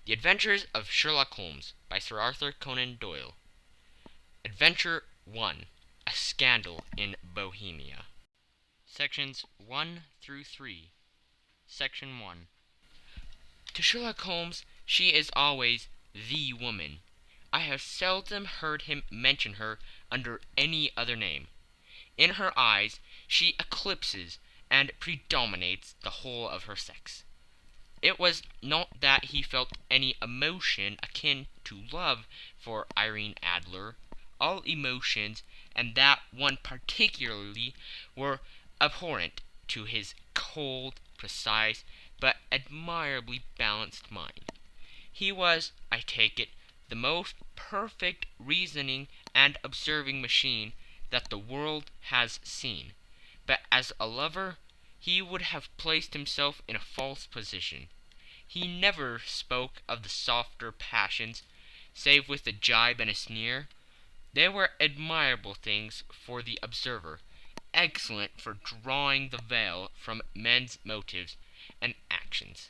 The Adventures of Sherlock Holmes by Sir Arthur Conan Doyle. Adventure 1. A Scandal in Bohemia. Sections 1 through 3. Section 1. To Sherlock Holmes, she is always the woman. I have seldom heard him mention her under any other name. In her eyes, she eclipses and predominates the whole of her sex. It was not that he felt any emotion akin to love for Irene Adler. All emotions, and that one particularly, were abhorrent to his cold, precise, but admirably balanced mind. He was, I take it, the most perfect reasoning and observing machine that the world has seen. But as a lover, he would have placed himself in a false position. He never spoke of the softer passions, save with a jibe and a sneer. They were admirable things for the observer, excellent for drawing the veil from men's motives and actions.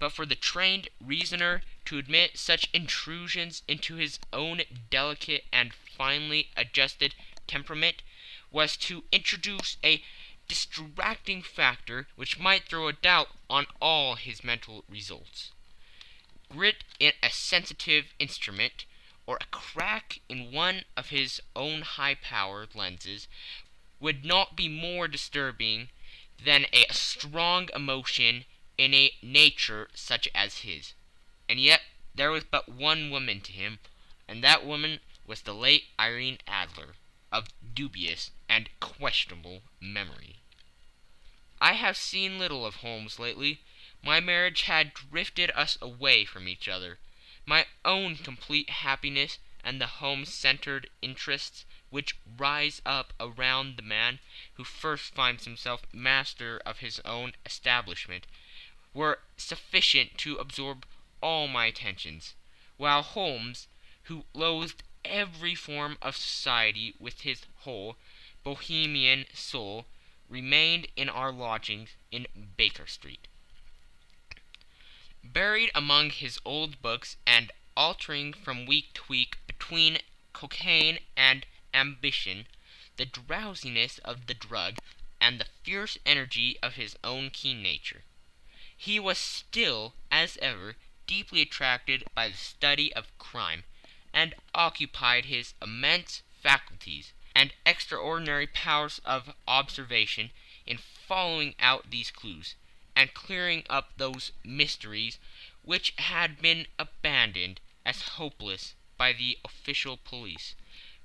But for the trained reasoner to admit such intrusions into his own delicate and finely adjusted temperament was to introduce a distracting factor which might throw a doubt on all his mental results. Grit in a sensitive instrument, or a crack in one of his own high-powered lenses, would not be more disturbing than a strong emotion in a nature such as his. And yet there was but one woman to him, and that woman was the late Irene Adler, of dubious and questionable memory. I have seen little of Holmes lately. My marriage had drifted us away from each other. My own complete happiness and the home-centered interests which rise up around the man who first finds himself master of his own establishment were sufficient to absorb all my attentions, while Holmes, who loathed every form of society with his whole Bohemian soul, remained in our lodgings in Baker Street. Buried among his old books and altering from week to week between cocaine and ambition, the drowsiness of the drug, and the fierce energy of his own keen nature, he was still, as ever, deeply attracted by the study of crime, and occupied his immense faculties and extraordinary powers of observation in following out these clues, and clearing up those mysteries which had been abandoned as hopeless by the official police.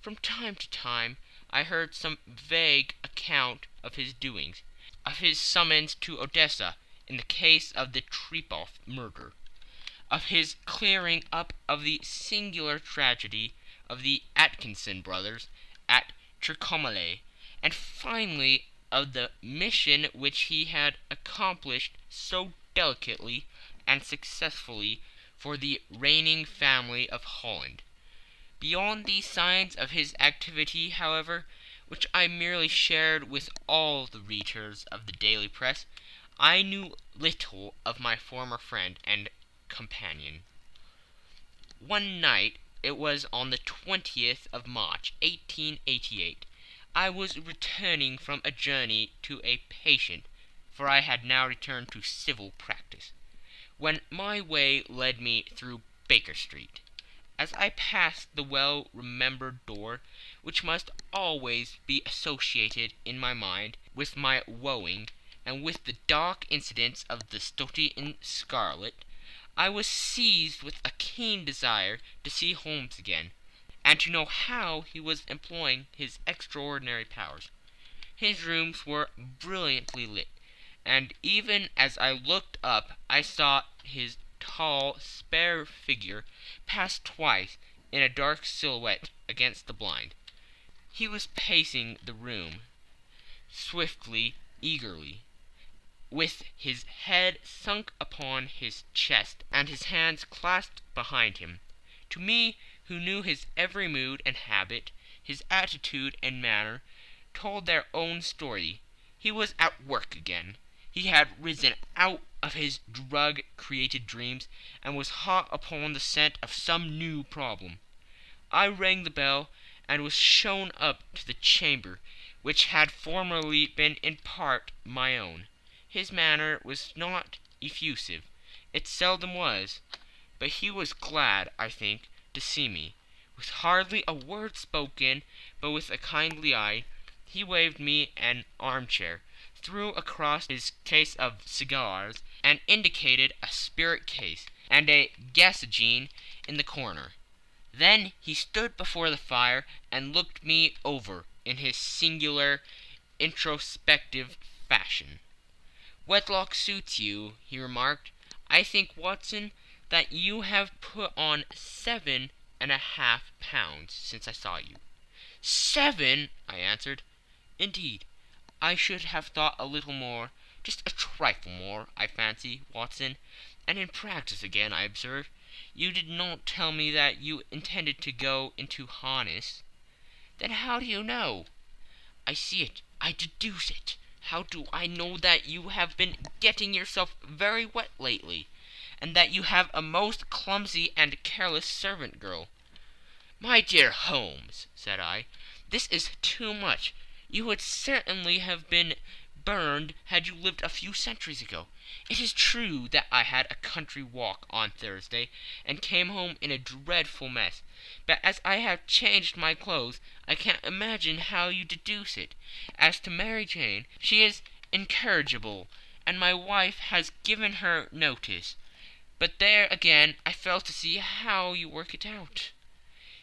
From time to time I heard some vague account of his doings, of his summons to Odessa in the case of the Trepoff murder, of his clearing up of the singular tragedy of the Atkinson brothers at Trincomalee, and finally of the mission which he had accomplished so delicately and successfully for the reigning family of Holland. Beyond these signs of his activity, however, which I merely shared with all the readers of the daily press, I knew little of my former friend and companion. One night, it was on the 20th of March, 1888, I was returning from a journey to a patient, for I had now returned to civil practice, when my way led me through Baker Street. As I passed the well-remembered door, which must always be associated in my mind with my wooing, and with the dark incidents of the Stoty in Scarlet, I was seized with a keen desire to see Holmes again, and to know how he was employing his extraordinary powers. His rooms were brilliantly lit, and even as I looked up I saw his tall, spare figure pass twice in a dark silhouette against the blind. He was pacing the room, swiftly, eagerly, with his head sunk upon his chest and his hands clasped behind him. To me, who knew his every mood and habit, his attitude and manner, told their own story. He was at work again. He had risen out of his drug-created dreams, and was hot upon the scent of some new problem. I rang the bell, and was shown up to the chamber, which had formerly been in part my own. His manner was not effusive. It seldom was. But he was glad, I think, to see me. With hardly a word spoken, but with a kindly eye, he waved me an armchair, threw across his case of cigars, and indicated a spirit case and a gasogene in the corner. Then he stood before the fire and looked me over in his singular introspective fashion. "Wedlock suits you," he remarked. "I think, Watson, that you have put on 7.5 pounds since I saw you." "7!" I answered. "Indeed, I should have thought a little more, just a trifle more, I fancy, Watson. And in practice again, I observe. You did not tell me that you intended to go into harness." "Then how do you know?" "I see it. I deduce it. How do I know that you have been getting yourself very wet lately, and that you have a most clumsy and careless servant girl?" "My dear Holmes," said I, "this is too much. You would certainly have been burned had you lived a few centuries ago. It is true that I had a country walk on Thursday, and came home in a dreadful mess. But as I have changed my clothes, I can't imagine how you deduce it. As to Mary Jane, she is incorrigible, and my wife has given her notice. But there again I fail to see how you work it out."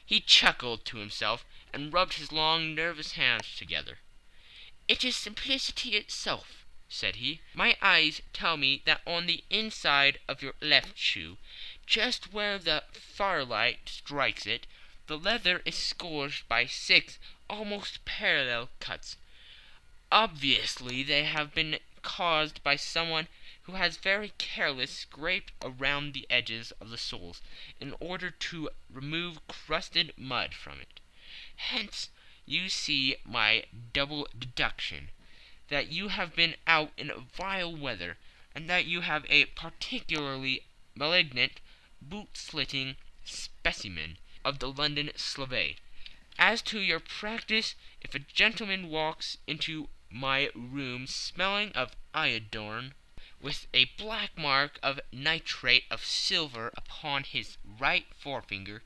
He chuckled to himself, and rubbed his long nervous hands together. "It is simplicity itself," said he. "My eyes tell me that on the inside of your left shoe, just where the firelight strikes it, the leather is scourged by 6 almost parallel cuts. Obviously they have been caused by someone who has very carelessly scraped around the edges of the soles in order to remove crusted mud from it. Hence you see my double deduction, that you have been out in vile weather, and that you have a particularly malignant boot-slitting specimen of the London Slave. As to your practice, if a gentleman walks into my room smelling of iodine, with a black mark of nitrate of silver upon his right forefinger,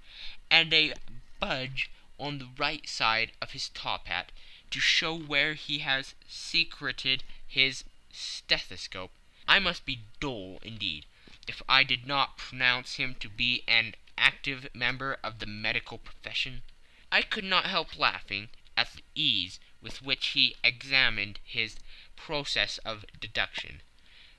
and a budge on the right side of his top hat, to show where he has secreted his stethoscope, I must be dull indeed if I did not pronounce him to be an active member of the medical profession." I could not help laughing at the ease with which he examined his process of deduction.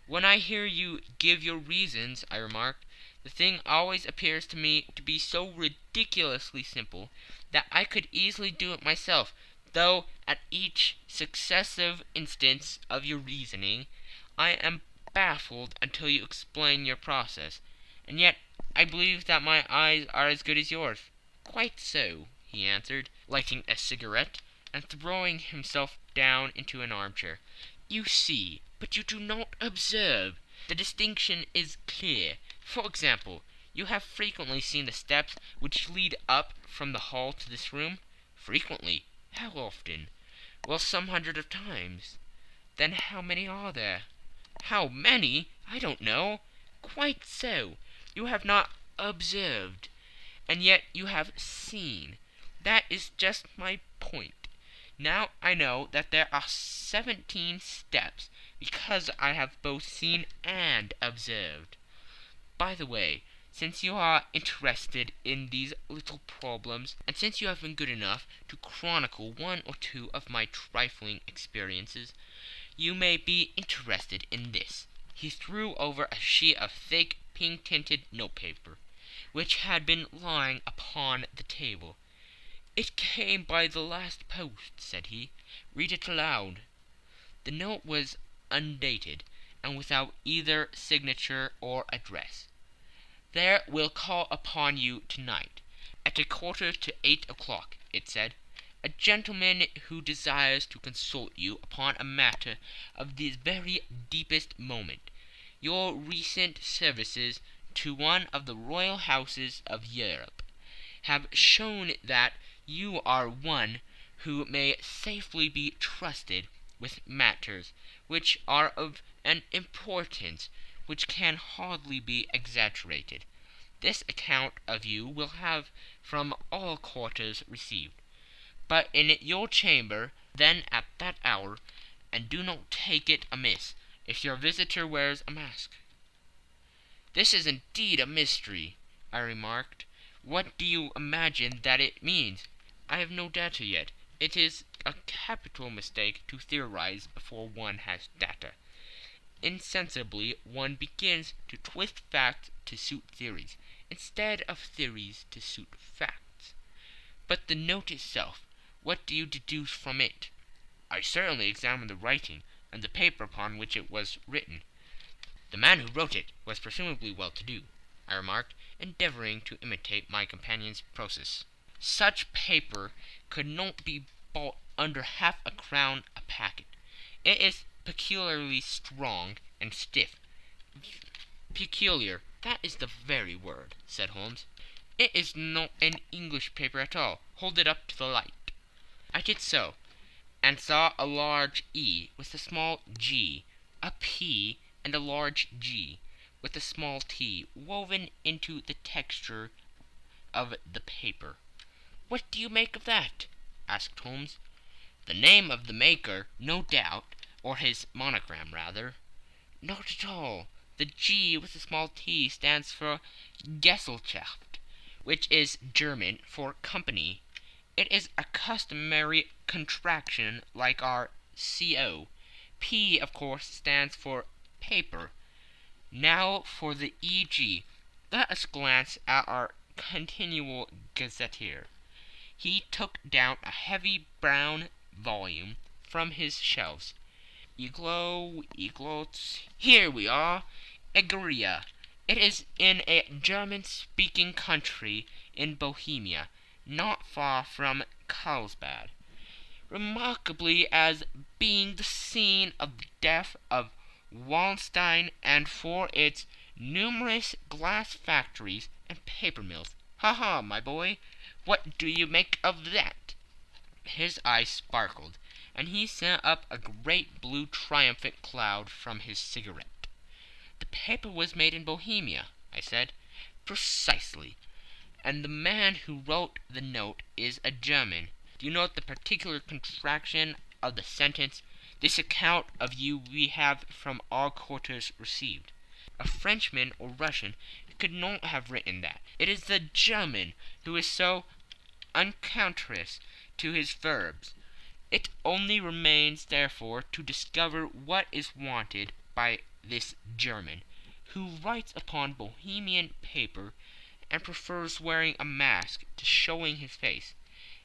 "When I hear you give your reasons," I remarked, "the thing always appears to me to be so ridiculously simple that I could easily do it myself, though at each successive instance of your reasoning I am baffled until you explain your process. And yet I believe that my eyes are as good as yours." "Quite so," he answered, lighting a cigarette, and throwing himself down into an armchair. "You see, but you do not observe. The distinction is clear. For example, you have frequently seen the steps which lead up from the hall to this room?" "Frequently." "How often?" "Well, some hundreds of times." "Then how many are there?" "How many? I don't know." "Quite so. You have not observed, and yet you have seen. That is just my point. Now I know that there are 17 steps, because I have both seen and observed. By the way, since you are interested in these little problems, and since you have been good enough to chronicle one or two of my trifling experiences, you may be interested in this." He threw over a sheet of thick, pink-tinted notepaper, which had been lying upon the table. "It came by the last post," said he. "Read it aloud." The note was undated, and without either signature or address. "There will call upon you tonight, at 7:45, it said, "a gentleman who desires to consult you upon a matter of the very deepest moment. your recent services to one of the royal houses of Europe have shown that you are one who may safely be trusted with matters which are of an importance which can hardly be exaggerated. This account of you will have from all quarters received, but in your chamber then at that hour, and do not take it amiss if your visitor wears a mask." "This is indeed a mystery," I remarked. "What do you imagine that it means?" "I have no data yet. It is a capital mistake to theorize before one has data. Insensibly one begins to twist facts to suit theories, instead of theories to suit facts. But the note itself, what do you deduce from it?" "I certainly examined the writing, and the paper upon which it was written." "The man who wrote it was presumably well-to-do," I remarked, endeavoring to imitate my companion's process. "Such paper could not be bought under half-a-crown a packet. It is peculiarly strong and stiff." "Peculiar, that is the very word," said Holmes. "It is not an English paper at all. Hold it up to the light." I did so, and saw a large E with a small g, a P and a large G with a small t woven into the texture of the paper. "What do you make of that?" asked Holmes. "The name of the maker, no doubt, or his monogram, rather." "Not at all. The G with the small t stands for Gesellschaft, which is German for company. It is a customary contraction like our CO. P, of course, stands for paper. Now for the EG. Let us glance at our continual gazetteer." He took down a heavy brown volume from his shelves. Eglots. Here we are. Egeria. It is in a German-speaking country in Bohemia, not far from Carlsbad, remarkably as being the scene of the death of Wallenstein, and for its numerous glass factories and paper mills. Ha ha, my boy, what do you make of that?" His eyes sparkled, and he sent up a great blue triumphant cloud from his cigarette. "The paper was made in Bohemia," I said. "Precisely. And the man who wrote the note is a German. Do you note the particular contraction of the sentence, 'This account of you we have from all quarters received'? A Frenchman or Russian could not have written that. It is the German who is so unctuous to his verbs. It only remains, therefore, to discover what is wanted by this German, who writes upon Bohemian paper and prefers wearing a mask to showing his face.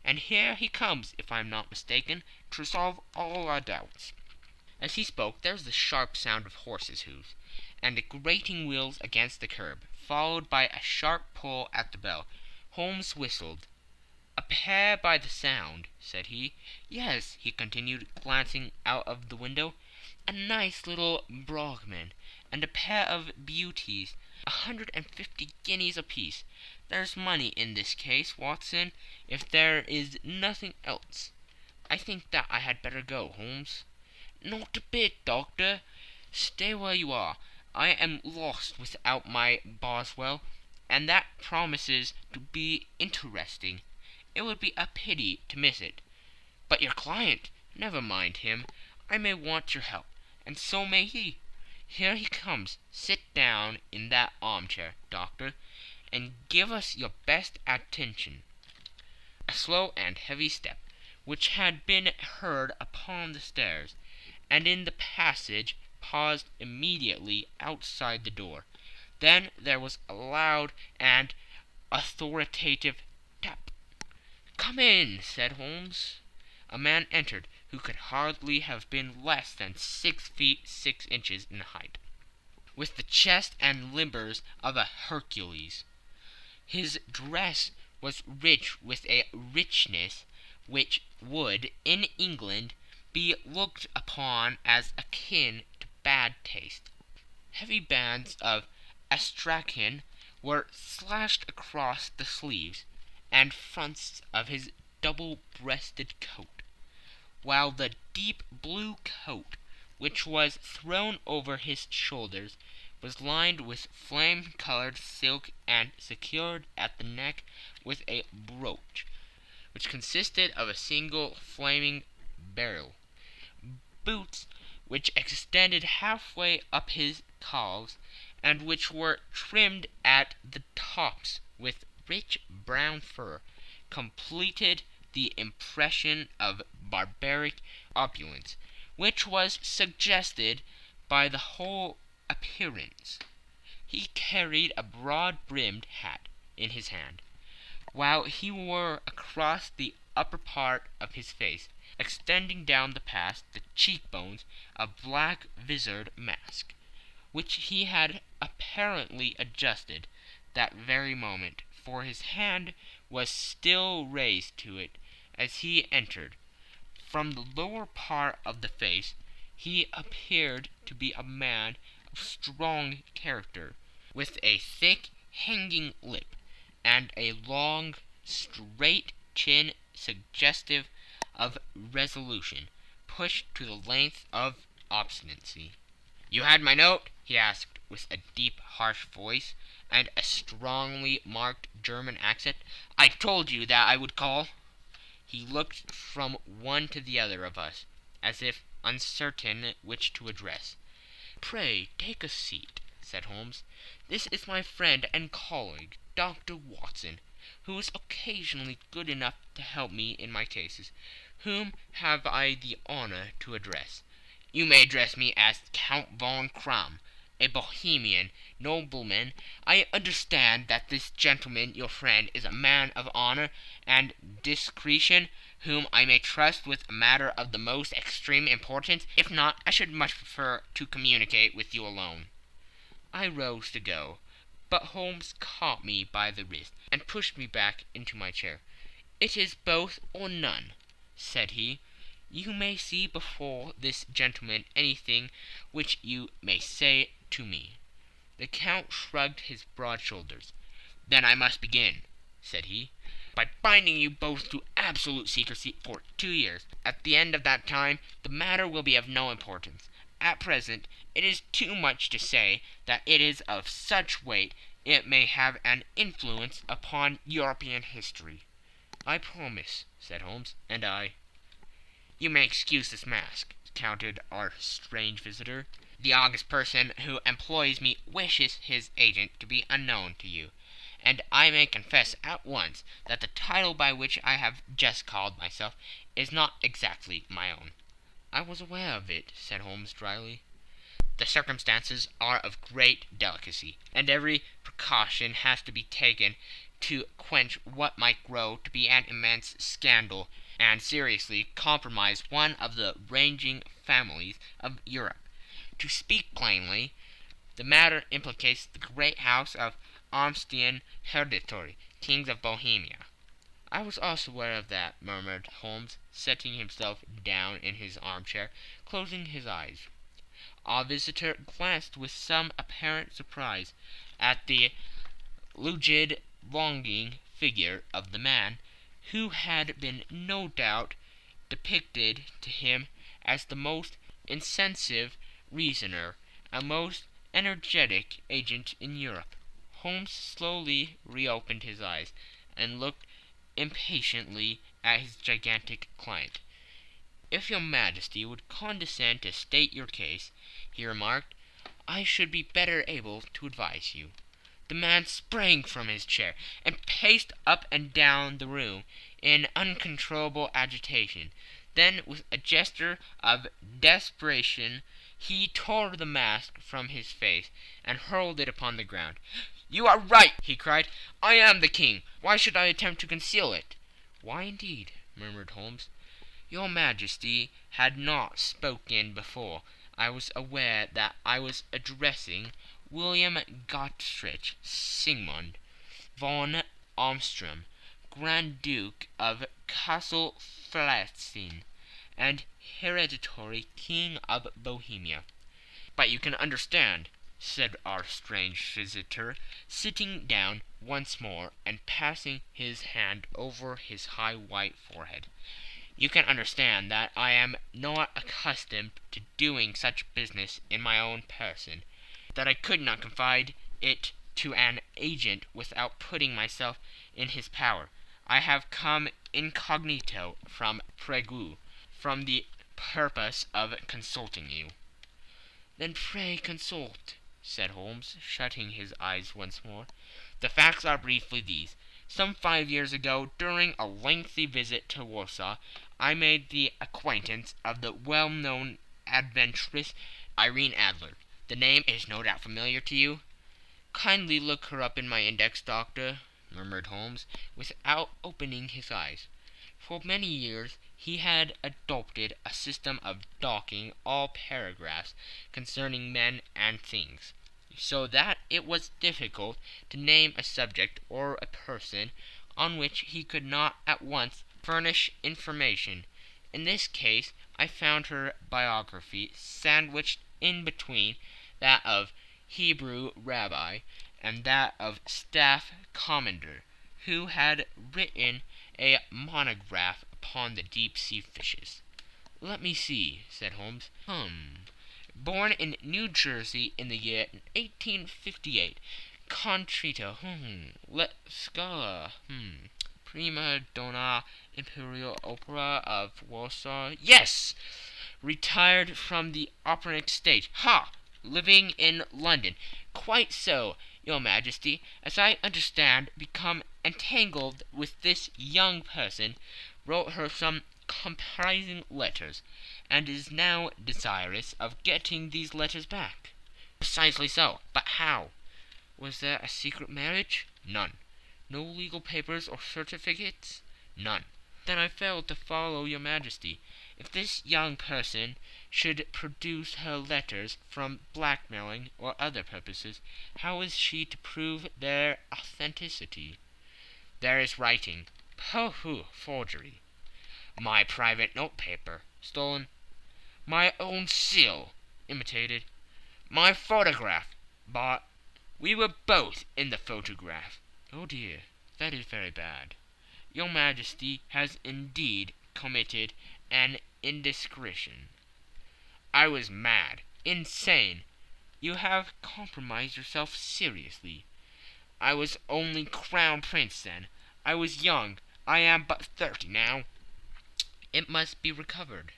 And here he comes, if I am not mistaken, to resolve all our doubts." As he spoke, there was the sharp sound of horses' hoofs, and the grating wheels against the curb, followed by a sharp pull at the bell. Holmes whistled. "A pair by the sound," said he. "Yes," he continued, glancing out of the window, "a nice little Brahmin, and a pair of beauties, 150 guineas apiece. There's money in this case, Watson, if there is nothing else. I think that I had better go, Holmes." "Not a bit, Doctor. Stay where you are. I am lost without my Boswell, and that promises to be interesting. It would be a pity to miss it. But your client, never mind him. I may want your help, and so may he. Here he comes. Sit down in that armchair, Doctor, and give us your best attention." A slow and heavy step, which had been heard upon the stairs and in the passage, paused immediately outside the door. Then there was a loud and authoritative tap. "Come in," said Holmes. A man entered who could hardly have been less than 6 feet 6 inches in height, with the chest and limbers of a Hercules. His dress was rich with a richness which would, in England, be looked upon as akin to bad taste. Heavy bands of astrakhan were slashed across the sleeves and fronts of his double-breasted coat, while the deep blue coat, which was thrown over his shoulders, was lined with flame-colored silk and secured at the neck with a brooch, which consisted of a single flaming beryl. Boots which extended halfway up his calves, and which were trimmed at the tops with rich brown fur, completed the impression of barbaric opulence, which was suggested by the whole appearance. He carried a broad-brimmed hat in his hand, while he wore across the upper part of his face, extending down past the cheekbones, a black visored mask, which he had apparently adjusted that very moment, for his hand was still raised to it as he entered. From the lower part of the face he appeared to be a man of strong character, with a thick hanging lip, and a long, straight chin suggestive of resolution, pushed to the length of obstinacy. "You had my note?" he asked, with a deep, harsh voice, and a strongly marked German accent. "I told you that I would call." He looked from one to the other of us, as if uncertain which to address. "Pray take a seat," said Holmes. "This is my friend and colleague, Dr. Watson, who is occasionally good enough to help me in my cases. Whom have I the honor to address?" "You may address me as Count von Kramm, a Bohemian nobleman. I understand that this gentleman, your friend, is a man of honor and discretion, whom I may trust with a matter of the most extreme importance. If not, I should much prefer to communicate with you alone." I rose to go, but Holmes caught me by the wrist and pushed me back into my chair. "It is both or none," said he. "You may see before this gentleman anything which you may say to me." The Count shrugged his broad shoulders. "Then I must begin," said he, "by binding you both to absolute secrecy for 2 years. At the end of that time the matter will be of no importance. At present it is too much to say that it is of such weight it may have an influence upon European history." "I promise," said Holmes. "And I." "You may excuse this mask," countered our strange visitor. "The august person who employs me wishes his agent to be unknown to you, and I may confess at once that the title by which I have just called myself is not exactly my own." "I was aware of it," said Holmes dryly. "The circumstances are of great delicacy, and every precaution has to be taken to quench what might grow to be an immense scandal and seriously compromise one of the reigning families of Europe. To speak plainly, the matter implicates the great house of Armstein Hereditary, kings of Bohemia." "I was also aware of that," murmured Holmes, settling himself down in his armchair, closing his eyes. Our visitor glanced with some apparent surprise at the rigid, longing figure of the man, who had been no doubt depicted to him as the most incisive reasoner and most energetic agent in Europe. Holmes slowly reopened his eyes and looked impatiently at his gigantic client. "If your Majesty would condescend to state your case," he remarked, "I should be better able to advise you." The man sprang from his chair and paced up and down the room in uncontrollable agitation. Then, with a gesture of desperation, he tore the mask from his face and hurled it upon the ground. "You are right!" he cried. "I am the king. Why should I attempt to conceal it?" "Why, indeed?" murmured Holmes. "Your Majesty had not spoken before. I was aware that I was addressing William Gottrich Sigmund von Armstrong, Grand Duke of Cassel Felstein, and hereditary King of Bohemia." "But you can understand," said our strange visitor, sitting down once more and passing his hand over his high white forehead. "You can understand that I am not accustomed to doing such business in my own person, that I could not confide it to an agent without putting myself in his power. I have come incognito from Prague, from the purpose of consulting you." "Then pray consult," said Holmes, shutting his eyes once more. "The facts are briefly these. Some 5 years ago, during a lengthy visit to Warsaw, I made the acquaintance of the well-known adventuress Irene Adler. The name is no doubt familiar to you?" "Kindly look her up in my index, Doctor," murmured Holmes, without opening his eyes. For many years he had adopted a system of docking all paragraphs concerning men and things, so that it was difficult to name a subject or a person on which he could not at once furnish information. In this case I found her biography sandwiched in between that of Hebrew rabbi and that of staff commander, who had written a monograph upon the deep-sea fishes. "Let me see," said Holmes. Born in New Jersey in the year 1858. Contrito. Let Scala. Prima donna Imperial Opera of Warsaw. Yes! Retired from the operatic stage. Ha! Living in London. Quite so, Your Majesty. As I understand, become entangled with this young person, wrote her some compromising letters, and is now desirous of getting these letters back." "Precisely so. But how? Was there a secret marriage?" "None." "No legal papers or certificates?" "None." "Then I fail to follow, Your Majesty. If this young person should produce her letters from blackmailing or other purposes, how is she to prove their authenticity?" "There is writing." "Pooh! Forgery." "My private notepaper." "Stolen." "My own seal." "Imitated." "My photograph." "Bought." "We were both in the photograph." "Oh dear, that is very bad. Your Majesty has indeed committed an indiscretion." "I was mad, insane." "You have compromised yourself seriously." "I was only Crown Prince then. I was young. I am but 30 now." "It must be recovered."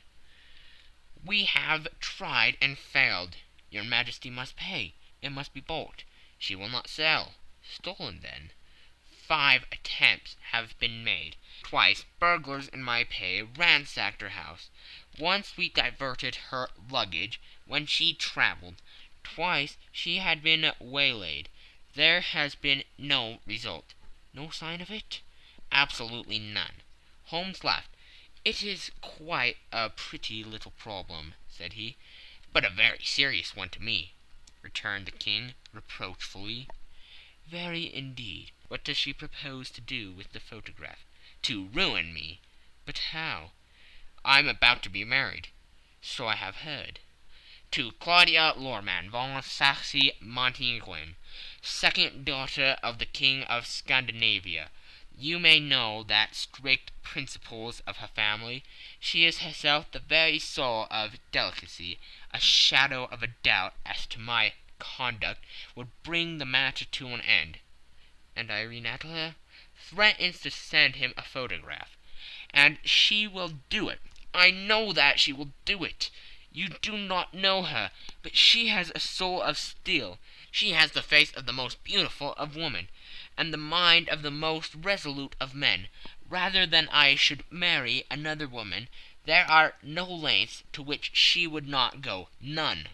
"We have tried and failed." "Your Majesty must pay. It must be bought." "She will not sell." "Stolen, then." 5 attempts have been made. Twice burglars in my pay ransacked her house. Once we diverted her luggage when she travelled. Twice she had been waylaid. There has been no result. "No sign of it?" "Absolutely none." Holmes laughed. "It is quite a pretty little problem," said he. "But a very serious one to me," returned the King, reproachfully. "Very indeed. What does she propose to do with the photograph?" "To ruin me." "But how?" "I'm about to be married." "So I have heard." "To Claudia Lorman von Saxe-Montenegrin, second daughter of the King of Scandinavia. You may know the strict principles of her family. She is herself the very soul of delicacy. A shadow of a doubt as to my conduct would bring the matter to an end." "And Irene Adler?" "Threatens to send him a photograph. And she will do it. I know that she will do it. You do not know her, but she has a soul of steel. She has the face of the most beautiful of women, and the mind of the most resolute of men. Rather than I should marry another woman, there are no lengths to which she would not go. None."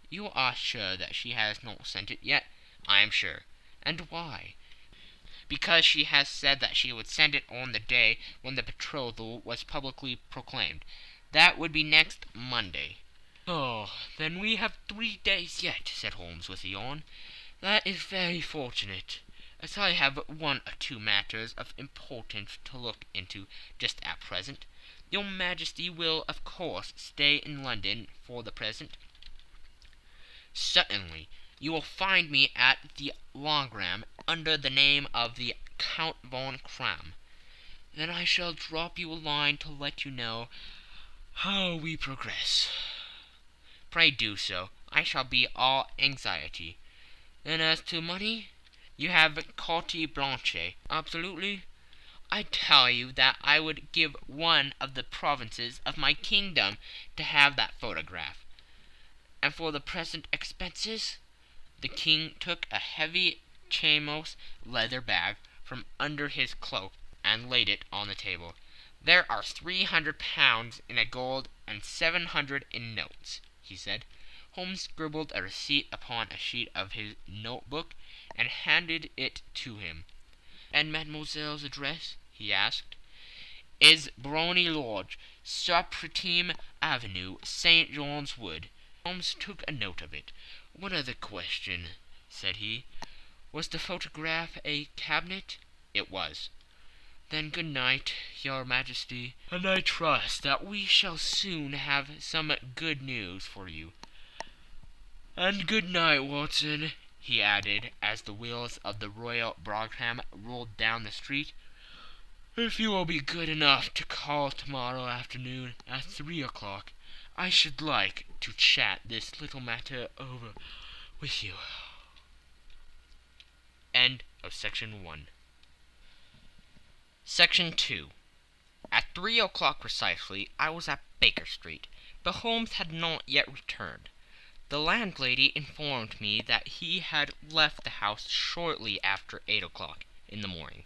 "You are sure that she has not sent it yet?" "I am sure." "And why?" "Because she has said that she would send it on the day when the betrothal was publicly proclaimed. That would be next Monday." "Oh, then we have 3 days yet," said Holmes with a yawn. "That is very fortunate, as I have 1 or 2 matters of importance to look into just at present. Your Majesty will, of course, stay in London for the present?" "Certainly. You will find me at the Logram under the name of the Count von Kram. Then I shall drop you a line to let you know how we progress. Pray do so. I shall be all anxiety. Then as to money, you have carte blanche. Absolutely. I tell you that I would give one of the provinces of my kingdom to have that photograph. And for the present expenses, the king took a heavy chamois leather bag from under his cloak and laid it on the table. There are 300 pounds in gold and 700 in notes, he said. Holmes scribbled a receipt upon a sheet of his notebook and handed it to him. And mademoiselle's address, he asked. Is Brony Lodge, Supretime Avenue, St. John's Wood. Holmes took a note of it. One other question, said he. Was the photograph a cabinet? It was. Then good night, your majesty, and I trust that we shall soon have some good news for you. And good night, Watson, he added, as the wheels of the Royal Brougham rolled down the street. If you will be good enough to call tomorrow afternoon at 3 o'clock, I should like to chat this little matter over with you. End of Section 1. Section 2. At 3 o'clock precisely, I was at Baker Street, but Holmes had not yet returned. The landlady informed me that he had left the house shortly after 8 o'clock in the morning.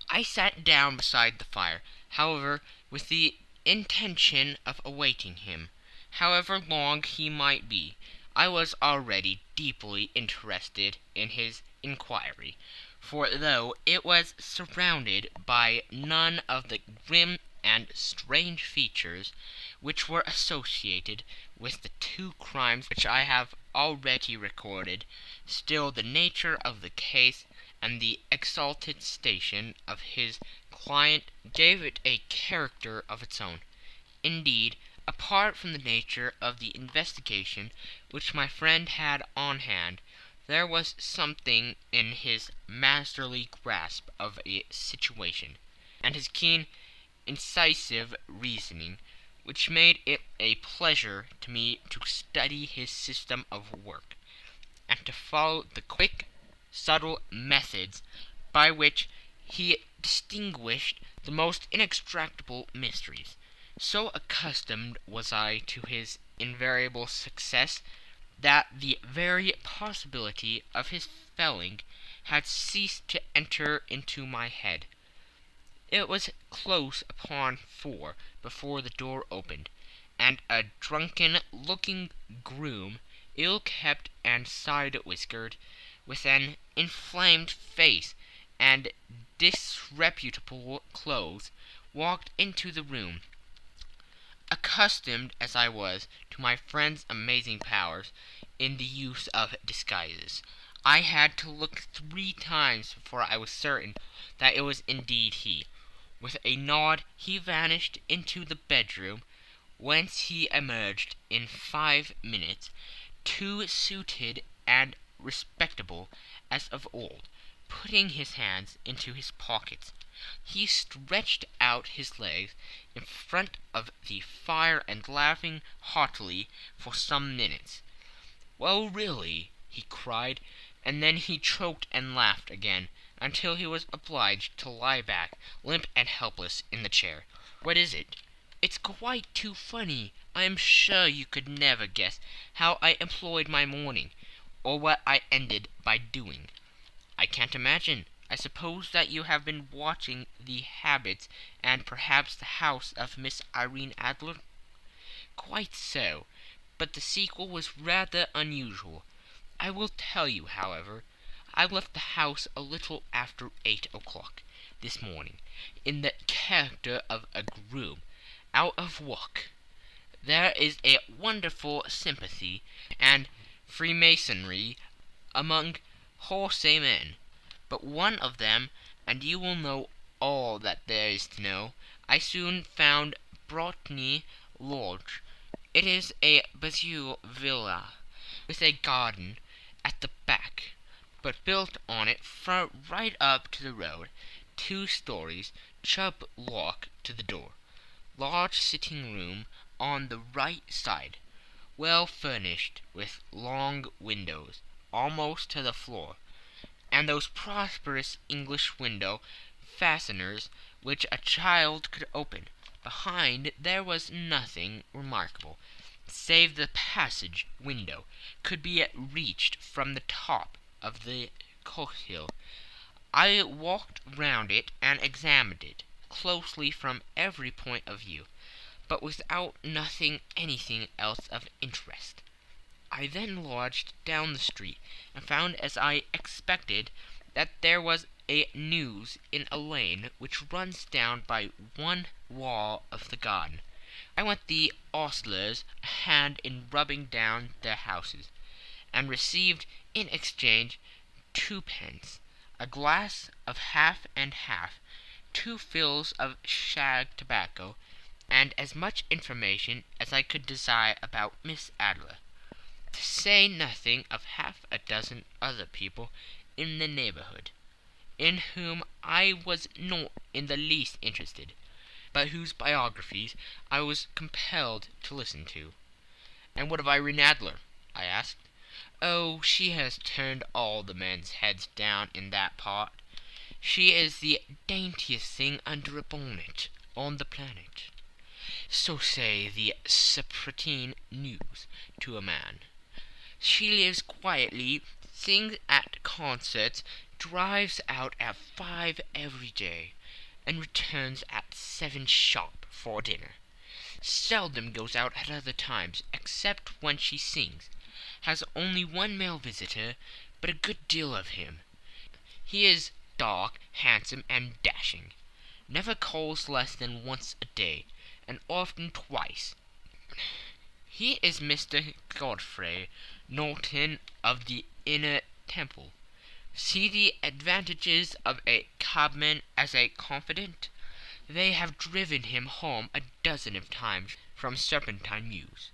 I sat down beside the fire, however, with the intention of awaiting him. However long he might be, I was already deeply interested in his inquiry, for though it was surrounded by none of the grim and strange features which were associated with the two crimes which I have already recorded, still the nature of the case and the exalted station of his client gave it a character of its own. Indeed, apart from the nature of the investigation which my friend had on hand, there was something in his masterly grasp of a situation, and his keen, incisive reasoning, which made it a pleasure to me to study his system of work, and to follow the quick, subtle methods by which he distinguished the most inextricable mysteries. So accustomed was I to his invariable success that the very possibility of his failing had ceased to enter into my head. It was close upon 4 before the door opened, and a drunken-looking groom, ill-kept and side-whiskered, with an inflamed face and disreputable clothes, walked into the room. Accustomed as I was to my friend's amazing powers in the use of disguises, I had to look 3 times before I was certain that it was indeed he. With a nod he vanished into the bedroom, whence he emerged in 5 minutes, too suited and respectable as of old. Putting his hands into his pockets, he stretched out his legs in front of the fire and laughing heartily for some minutes. Well, really, he cried, and then he choked and laughed again, until he was obliged to lie back, limp and helpless, in the chair. What is it? It's quite too funny. I am sure you could never guess how I employed my morning, or what I ended by doing. I can't imagine. I suppose that you have been watching the habits and perhaps the house of Miss Irene Adler? Quite so, but the sequel was rather unusual. I will tell you, however. I left the house a little after 8 o'clock this morning, in the character of a groom, out of work. There is a wonderful sympathy and freemasonry among horsemen, but one of them, and you will know all that there is to know, I soon found Brotny Lodge. It is a Bazille villa, with a garden at the back, but built on it right up to the road, 2 stories, Chubb lock to the door, large sitting room on the right side, well furnished with long windows almost to the floor, and those prosperous English window fasteners which a child could open. Behind there was nothing remarkable, save the passage window could be reached from the top of the coach-hill. I walked round it and examined it closely from every point of view, but without nothing anything else of interest. I then lodged down the street, and found, as I expected, that there was a news in a lane which runs down by one wall of the garden. I went the ostlers a hand in rubbing down their houses, and received in exchange 2 pence, a glass of half and half, 2 fills of shag tobacco, and as much information as I could desire about Miss Adler, to say nothing of half a dozen other people in the neighborhood, in whom I was not in the least interested, but whose biographies I was compelled to listen to. "And what of Irene Adler?" I asked. "Oh, she has turned all the men's heads down in that part. She is the daintiest thing under a bonnet on the planet. So say the Serpentine News to a man. She lives quietly, sings at concerts, drives out at 5 every day, and returns at 7 sharp for dinner. Seldom goes out at other times, except when she sings. Has only 1 male visitor, but a good deal of him. He is dark, handsome, and dashing. Never calls less than once a day, and often twice. He is Mr. Godfrey Norton of the Inner Temple. See the advantages of a cabman as a confidant. They have driven him home a dozen of times from Serpentine Mews,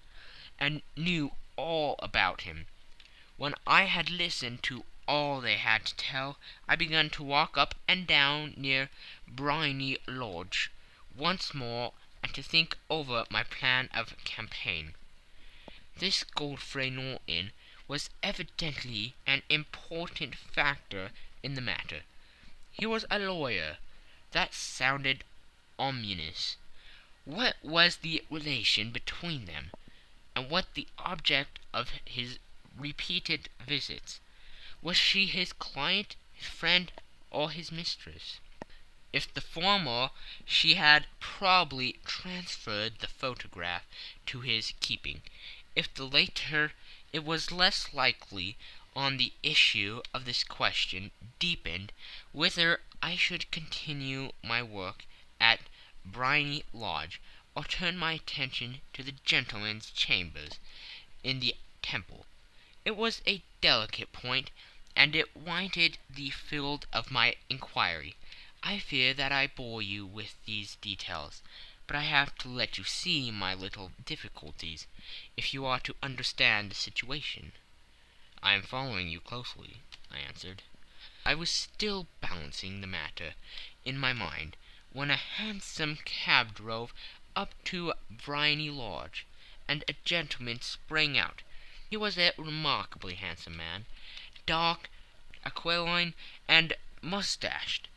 and knew all about him. When I had listened to all they had to tell, I began to walk up and down near Briony Lodge once more, and to think over my plan of campaign. This Godfrey Norton was evidently an important factor in the matter. He was a lawyer. That sounded ominous. What was the relation between them, and what the object of his repeated visits? Was she his client, his friend, or his mistress? If the former, she had probably transferred the photograph to his keeping. If the latter, it was less likely on the issue of this question deepened whether I should continue my work at Briony Lodge, or turn my attention to the gentlemen's chambers in the Temple. It was a delicate point, and it wanted the field of my inquiry. I fear that I bore you with these details, but I have to let you see my little difficulties, if you are to understand the situation. "I am following you closely," I answered. I was still balancing the matter in my mind, when a hansom cab drove up to Briony Lodge, and a gentleman sprang out. He was a remarkably handsome man, dark, aquiline, and moustached,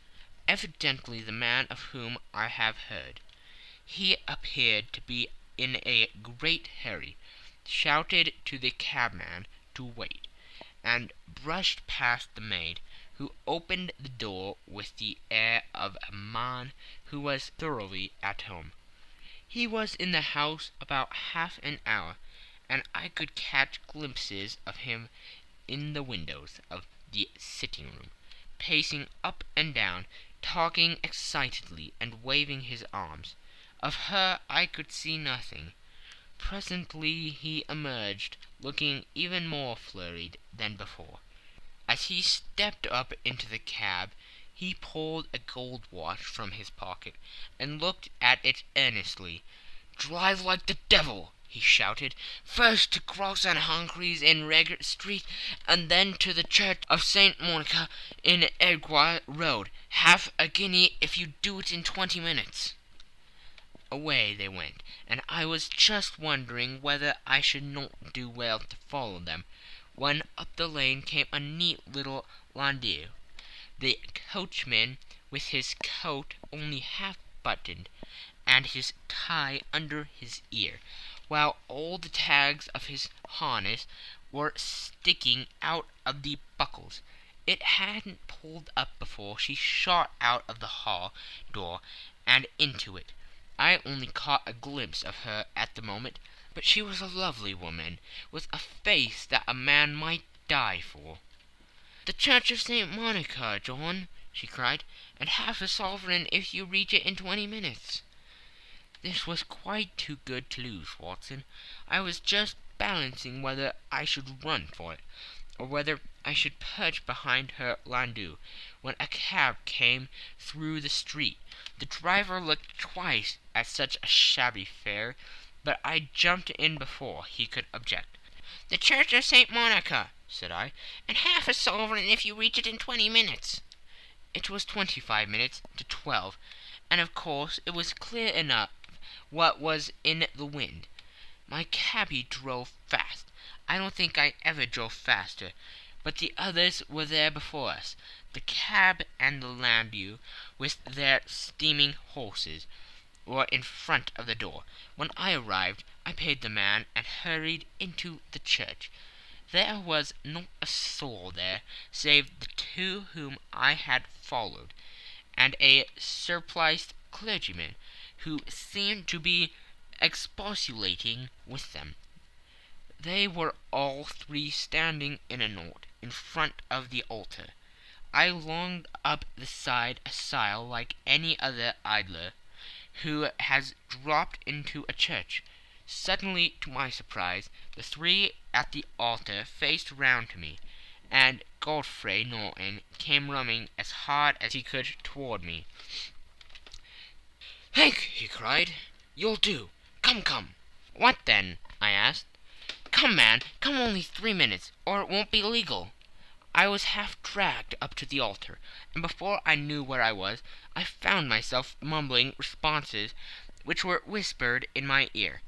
evidently the man of whom I have heard. He appeared to be in a great hurry, shouted to the cabman to wait, and brushed past the maid, who opened the door with the air of a man who was thoroughly at home. He was in the house about half an hour, and I could catch glimpses of him in the windows of the sitting-room, pacing up and down, talking excitedly, and waving his arms. Of her I could see nothing. Presently he emerged, looking even more flurried than before. As he stepped up into the cab, he pulled a gold watch from his pocket, and looked at it earnestly. "Drive like the devil!" he shouted. "First to Gross and Humphrey's in Regent Street, and then to the Church of St. Monica in Edgware Road. Half a guinea if you do it in 20 minutes." Away they went, and I was just wondering whether I should not do well to follow them, when up the lane came a neat little landau, the coachman with his coat only half buttoned, and his tie under his ear, while all the tags of his harness were sticking out of the buckles. It hadn't pulled up before she shot out of the hall door and into it. I only caught a glimpse of her at the moment, but she was a lovely woman, with a face that a man might die for. "The Church of St. Monica, John," she cried, "and half a sovereign if you reach it in 20 minutes." This was quite too good to lose, Watson. I was just balancing whether I should run for it, or whether I should perch behind her landau, when a cab came through the street. The driver looked twice at such a shabby fare, but I jumped in before he could object. "The Church of St. Monica," said I, "and half a sovereign if you reach it in 20 minutes." It was 25 minutes to 12, and of course it was clear enough what was in the wind. My cabby drove fast. I don't think I ever drove faster, but the others were there before us, the cab and the landau, with their steaming horses, were in front of the door. When I arrived, I paid the man and hurried into the church. There was not a soul there, save the two whom I had followed, and a surpliced clergyman, who seemed to be expostulating with them. They were all three standing in a knot in front of the altar. I longed up the side aisle like any other idler who has dropped into a church. Suddenly, to my surprise, the three at the altar faced round to me, and Godfrey Norton came running as hard as he could toward me. "Hank," he cried, "you'll do. Come, come." "What then?" I asked. "Come, man, come, only 3 minutes, or it won't be legal." I was half dragged up to the altar, and before I knew where I was, I found myself mumbling responses which were whispered in my ear,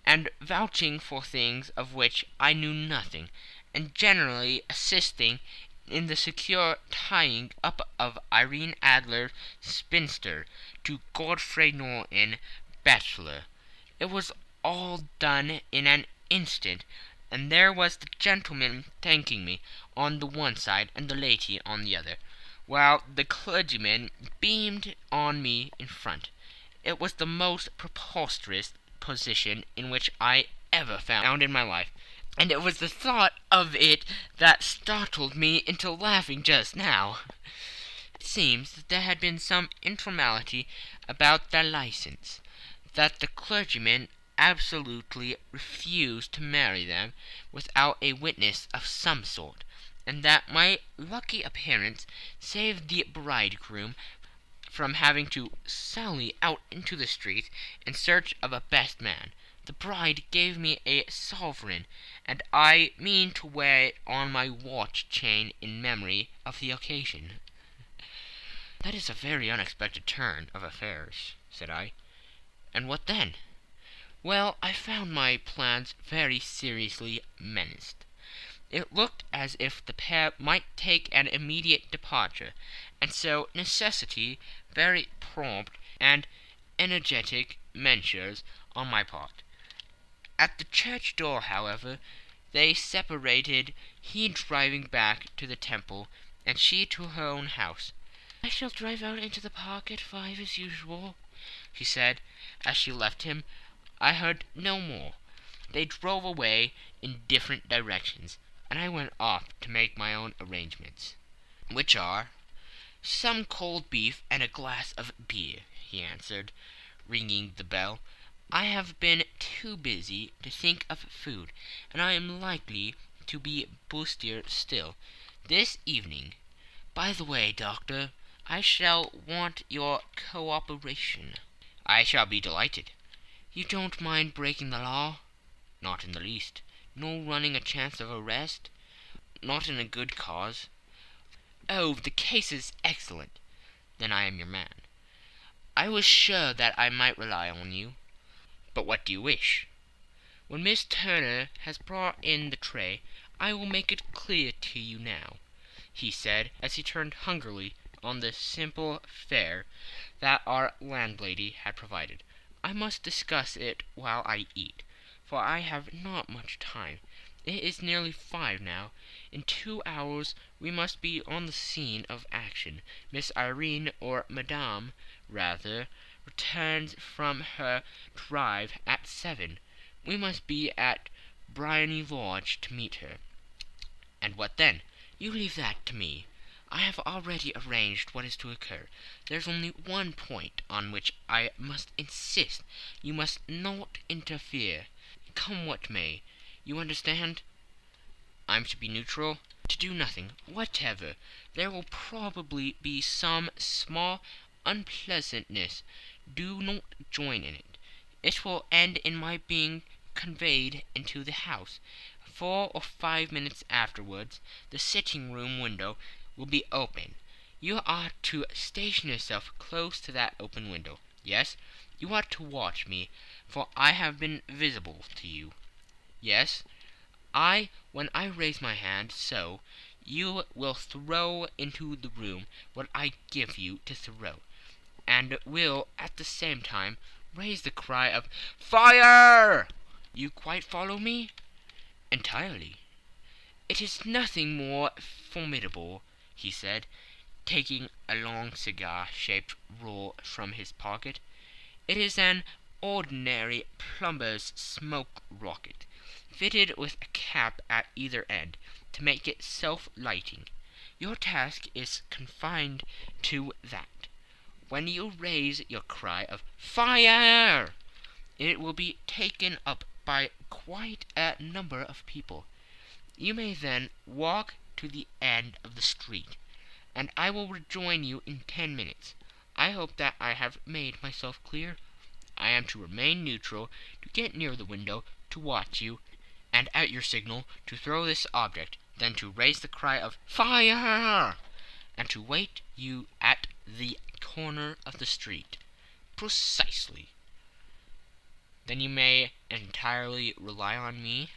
and vouching for things of which I knew nothing, and generally assisting in the secure tying up of Irene Adler, spinster, to Godfrey Norton, bachelor. It was all done in an instant, and there was the gentleman thanking me on the one side and the lady on the other, while the clergyman beamed on me in front. It was the most preposterous position in which I ever found in my life, and it was the thought of it that startled me into laughing just now. It seems that there had been some informality about their license, that the clergyman absolutely refused to marry them without a witness of some sort, and that my lucky appearance saved the bridegroom from having to sally out into the street in search of a best man. The bride gave me a sovereign, and I mean to wear it on my watch chain in memory of the occasion. "That is a very unexpected turn of affairs," said I. "And what then?" "Well, I found my plans very seriously menaced. It looked as if the pair might take an immediate departure, and so necessity very prompt and energetic measures on my part. At the church door, however, they separated, he driving back to the Temple, and she to her own house. "I shall drive out into the park at 5 as usual," she said, as she left him. I heard no more. They drove away in different directions, and I went off to make my own arrangements. "Which are?" "Some cold beef and a glass of beer," he answered, ringing the bell. "I have been too busy to think of food, and I am likely to be bustier still this evening. By the way, Doctor, I shall want your cooperation." "I shall be delighted." "You don't mind breaking the law?" Not in the least. No running a chance of arrest? Not in a good cause? Oh, the case is excellent. Then I am your man. I was sure that I might rely on you. But what do you wish? When Miss Turner has brought in the tray, I will make it clear to you now, he said, as he turned hungrily on the simple fare that our landlady had provided. I must discuss it while I eat, for I have not much time. It is nearly 5 now. In 2 hours we must be on the scene of action. Miss Irene, or Madame, rather, returns from her drive at 7. We must be at Briony Lodge to meet her. And what then? You leave that to me. I have already arranged what is to occur. There's only one point on which I must insist. You must not interfere, come what may. You understand? I'm to be neutral, to do nothing whatever. There will probably be some small unpleasantness. Do not join in it. It will end in my being conveyed into the house. 4 or 5 minutes afterwards, the sitting-room window will be open. You are to station yourself close to that open window. Yes, you are to watch me, for I have been visible to you. Yes, when I raise my hand, so, you will throw into the room what I give you to throw, and will, at the same time, raise the cry of "Fire!" You quite follow me? Entirely. It is nothing more formidable, he said, taking a long cigar-shaped roll from his pocket. It is an ordinary plumber's smoke rocket, fitted with a cap at either end, to make it self-lighting. Your task is confined to that. When you raise your cry of "Fire!" it will be taken up by quite a number of people. You may then walk to the end of the street, and I will rejoin you in 10 minutes. I hope that I have made myself clear. I am to remain neutral, to get near the window, to watch you, and at your signal to throw this object, then to raise the cry of "Fire!" and to wait you at the corner of the street. Precisely. Then you may entirely rely on me?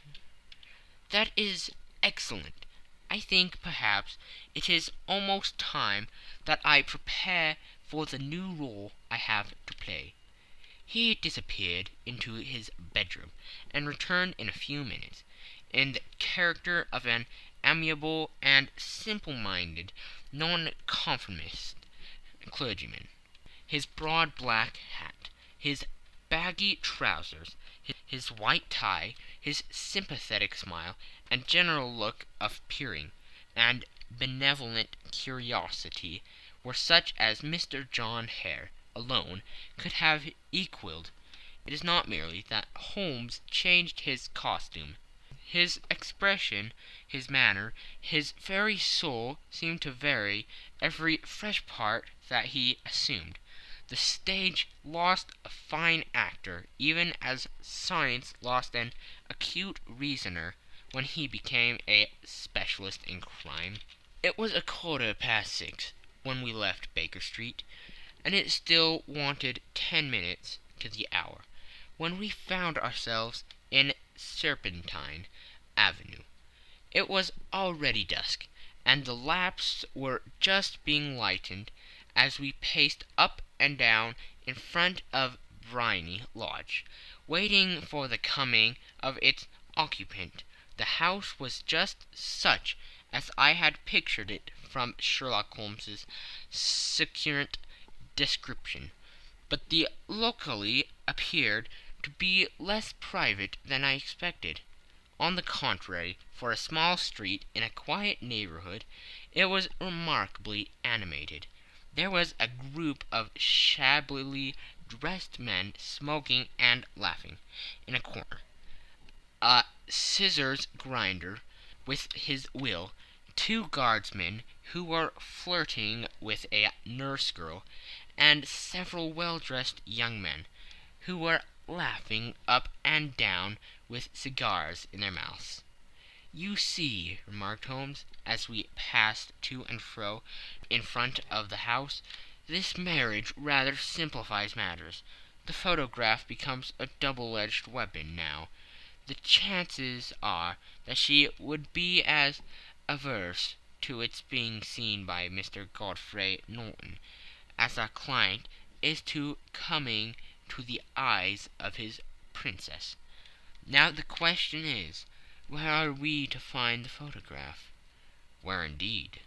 That is excellent. I think, perhaps, it is almost time that I prepare for the new role I have to play. He disappeared into his bedroom, and returned in a few minutes, in the character of an amiable and simple-minded nonconformist clergyman. His broad black hat, his baggy trousers, his white tie, his sympathetic smile, and general look of peering and benevolent curiosity were such as Mr. John Hare alone could have equalled. It is not merely that Holmes changed his costume. His expression, his manner, his very soul seemed to vary every fresh part that he assumed. The stage lost a fine actor, even as science lost an acute reasoner when he became a specialist in crime. It was 6:15 when we left Baker Street, and it still wanted 10 minutes to the hour, when we found ourselves in Serpentine Avenue. It was already dusk, and the lamps were just being lighted as we paced up and down in front of Briony Lodge, waiting for the coming of its occupant. The house was just such as I had pictured it from Sherlock Holmes's succinct description, but the locale appeared to be less private than I expected. On the contrary, for a small street in a quiet neighborhood, it was remarkably animated. There was a group of shabbily dressed men smoking and laughing in a corner. A scissors grinder with his wheel, 2 guardsmen who were flirting with a nurse girl, and several well-dressed young men who were laughing up and down with cigars in their mouths. "You see," remarked Holmes, as we passed to and fro in front of the house, "this marriage rather simplifies matters. The photograph becomes a double-edged weapon now. The chances are that she would be as averse to its being seen by Mr. Godfrey Norton as our client is to coming to the eyes of his princess. Now the question is, where are we to find the photograph?" "Where indeed?"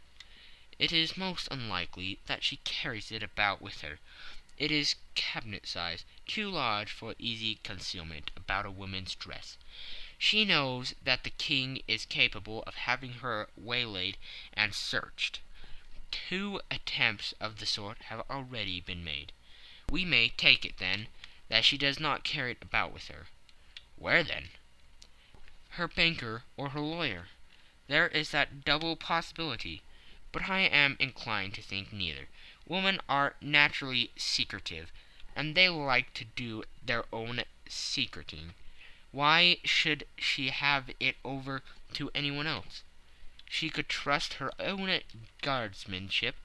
"It is most unlikely that she carries it about with her. It is cabinet size, too large for easy concealment about a woman's dress. She knows that the king is capable of having her waylaid and searched. 2 attempts of the sort have already been made. We may take it, then, that she does not carry it about with her." "Where, then?" "Her banker or her lawyer. There is that double possibility, but I am inclined to think neither. Women are naturally secretive, and they like to do their own secreting. Why should she have it over to anyone else? She could trust her own guardsmanship,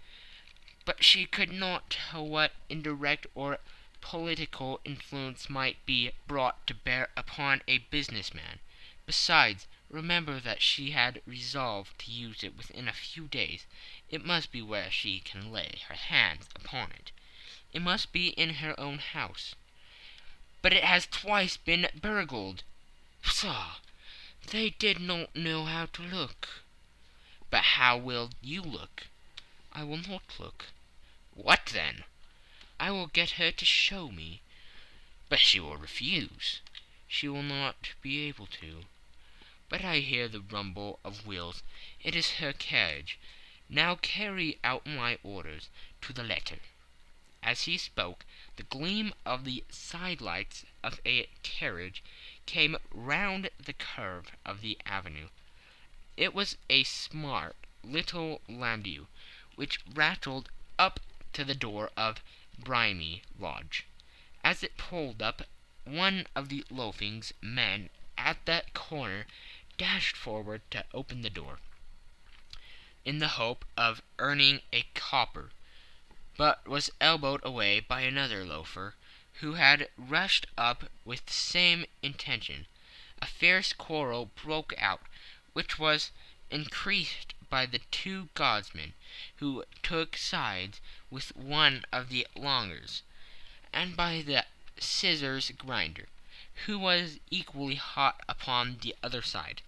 but she could not tell what indirect or political influence might be brought to bear upon a business man. Besides, remember that she had resolved to use it within a few days. It must be where she can lay her hands upon it. It must be in her own house." "But it has twice been burgled." "Pshaw! They did not know how to look." "But how will you look?" "I will not look." "What then?" "I will get her to show me." "But she will refuse." "She will not be able to. But I hear the rumble of wheels. It is her carriage. Now carry out my orders to the letter." As he spoke, the gleam of the sidelights of a carriage came round the curve of the avenue. It was a smart little landau, which rattled up to the door of Brimy Lodge. As it pulled up, one of the loafing men at the corner dashed forward to open the door, in the hope of earning a copper, but was elbowed away by another loafer, who had rushed up with the same intention. A fierce quarrel broke out, which was increased by the 2 guardsmen, who took sides with one of the longers, and by the scissors grinder, who was equally hot upon the other side.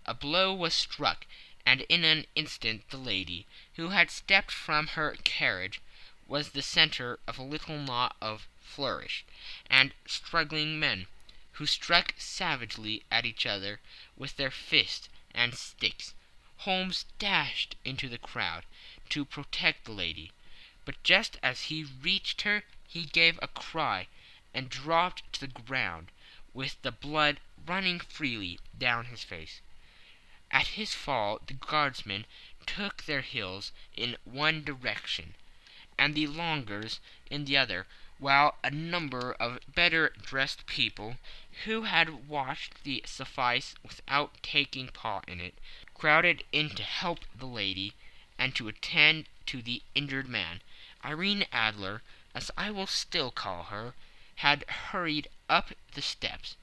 A blow was struck, and in an instant the lady, who had stepped from her carriage, was the centre of a little knot of flourished and struggling men, who struck savagely at each other with their fists and sticks. Holmes dashed into the crowd to protect the lady, but just as he reached her he gave a cry and dropped to the ground, with the blood running freely down his face. At his fall the guardsmen took their heels in one direction, and the longers in the other, while a number of better dressed people, who had watched the suffice without taking part in it, crowded in to help the lady and to attend to the injured man. Irene Adler, as I will still call her, had hurried up the steps,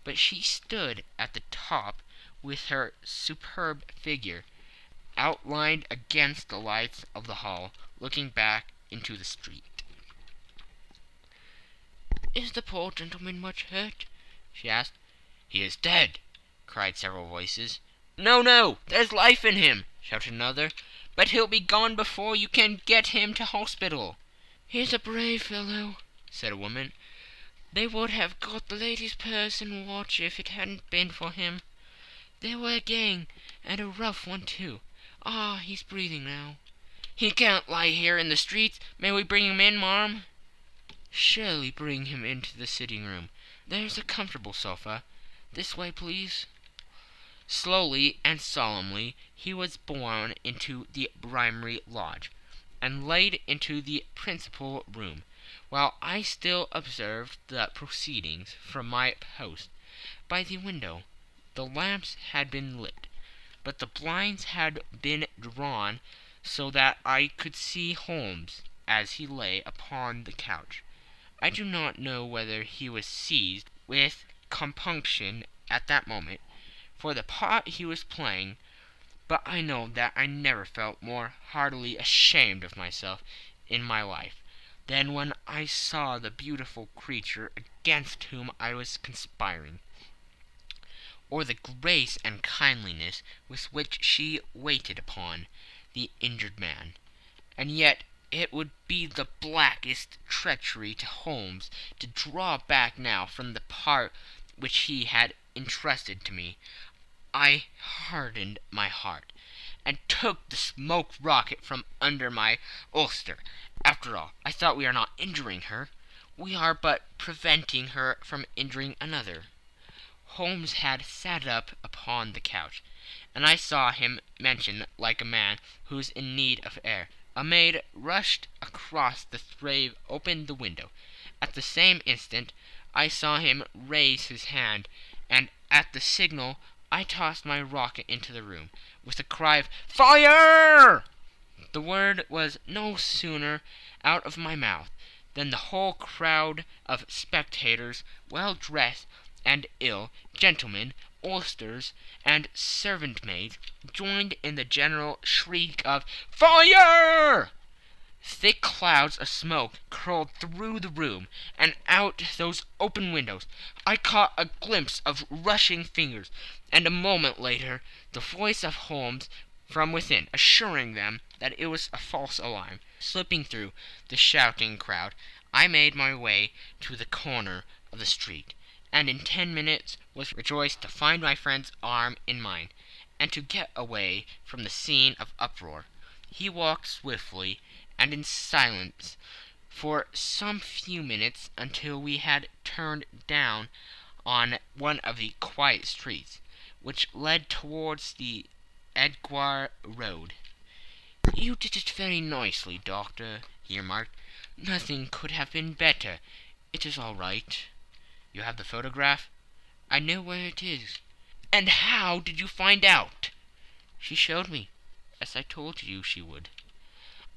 but she stood at the top with her superb figure outlined against the lights of the hall, looking back into the street. "Is the poor gentleman much hurt?" she asked. "He is dead!" cried several voices. "No, no, there's life in him!" shouted another. "But he'll be gone before you can get him to hospital." "He's a brave fellow," said a woman. "They would have got the lady's purse and watch if it hadn't been for him. They were a gang, and a rough one too. Ah, he's breathing now." "He can't lie here in the streets. May we bring him in, marm?" "Surely bring him into the sitting-room. There's a comfortable sofa. This way, please." Slowly and solemnly he was borne into the Brymry Lodge. and laid into the principal room, while I still observed the proceedings from my post by the window. The lamps had been lit, but the blinds had been drawn so that I could see Holmes as he lay upon the couch. I do not know whether he was seized with compunction at that moment for the part he was playing, but I know that I never felt more heartily ashamed of myself in my life than when I saw the beautiful creature against whom I was conspiring, or the grace and kindliness with which she waited upon the injured man. And yet it would be the blackest treachery to Holmes to draw back now from the part which he had entrusted to me. I hardened my heart, and took the smoke rocket from under my ulster. After all, I thought, we are not injuring her. We are but preventing her from injuring another. Holmes had sat up upon the couch, and I saw him motion like a man who is in need of air. A maid rushed across the threshold, opened the window. At the same instant I saw him raise his hand, and at the signal I tossed my rocket into the room, with a cry of "Fire!" The word was no sooner out of my mouth than the whole crowd of spectators, well dressed and ill, gentlemen, ulsters, and servant-maids, joined in the general shriek of "Fire!" Thick clouds of smoke curled through the room, and out those open windows I caught a glimpse of rushing fingers, and a moment later the voice of Holmes from within, assuring them that it was a false alarm. Slipping through the shouting crowd, I made my way to the corner of the street, and in 10 minutes was rejoiced to find my friend's arm in mine, and to get away from the scene of uproar. He walked swiftly and in silence for some few minutes, until we had turned down on one of the quiet streets which led towards the Edgware Road. "You did it very nicely, Doctor," he remarked. "Nothing could have been better. It is all right." "You have the photograph?" "I know where it is." "And how did you find out?" "She showed me, as I told you she would."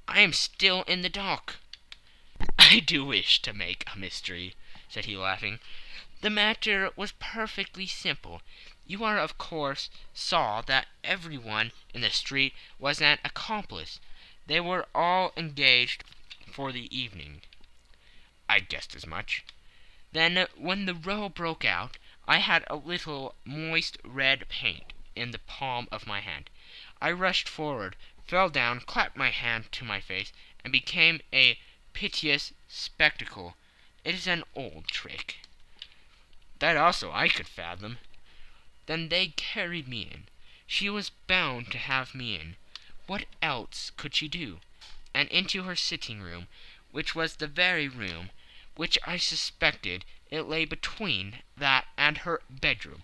"I am still in the dark." "I do wish to make a mystery," said he, laughing. "The matter was perfectly simple. You are, of course, saw that everyone in the street was an accomplice. They were all engaged for the evening." "I guessed as much." "Then, when the row broke out, I had a little moist red paint in the palm of my hand. I rushed forward, fell down, clapped my hand to my face, and became a piteous spectacle. It is an old trick." "That also I could fathom." "Then they carried me in. She was bound to have me in. What else could she do? And into her sitting-room, which was the very room which I suspected. It lay between that and her bedroom,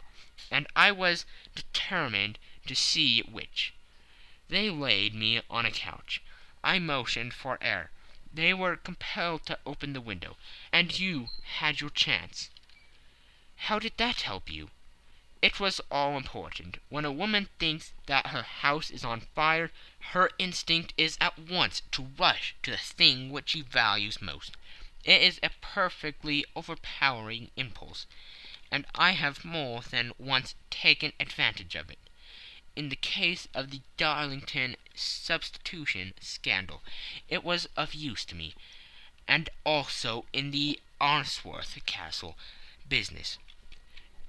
and I was determined to see which. They laid me on a couch. I motioned for air. They were compelled to open the window, and you had your chance." "How did that help you?" "It was all important. When a woman thinks that her house is on fire, her instinct is at once to rush to the thing which she values most. It is a perfectly overpowering impulse, and I have more than once taken advantage of it. In the case of the Darlington substitution scandal it was of use to me, and also in the Arnsworth Castle business.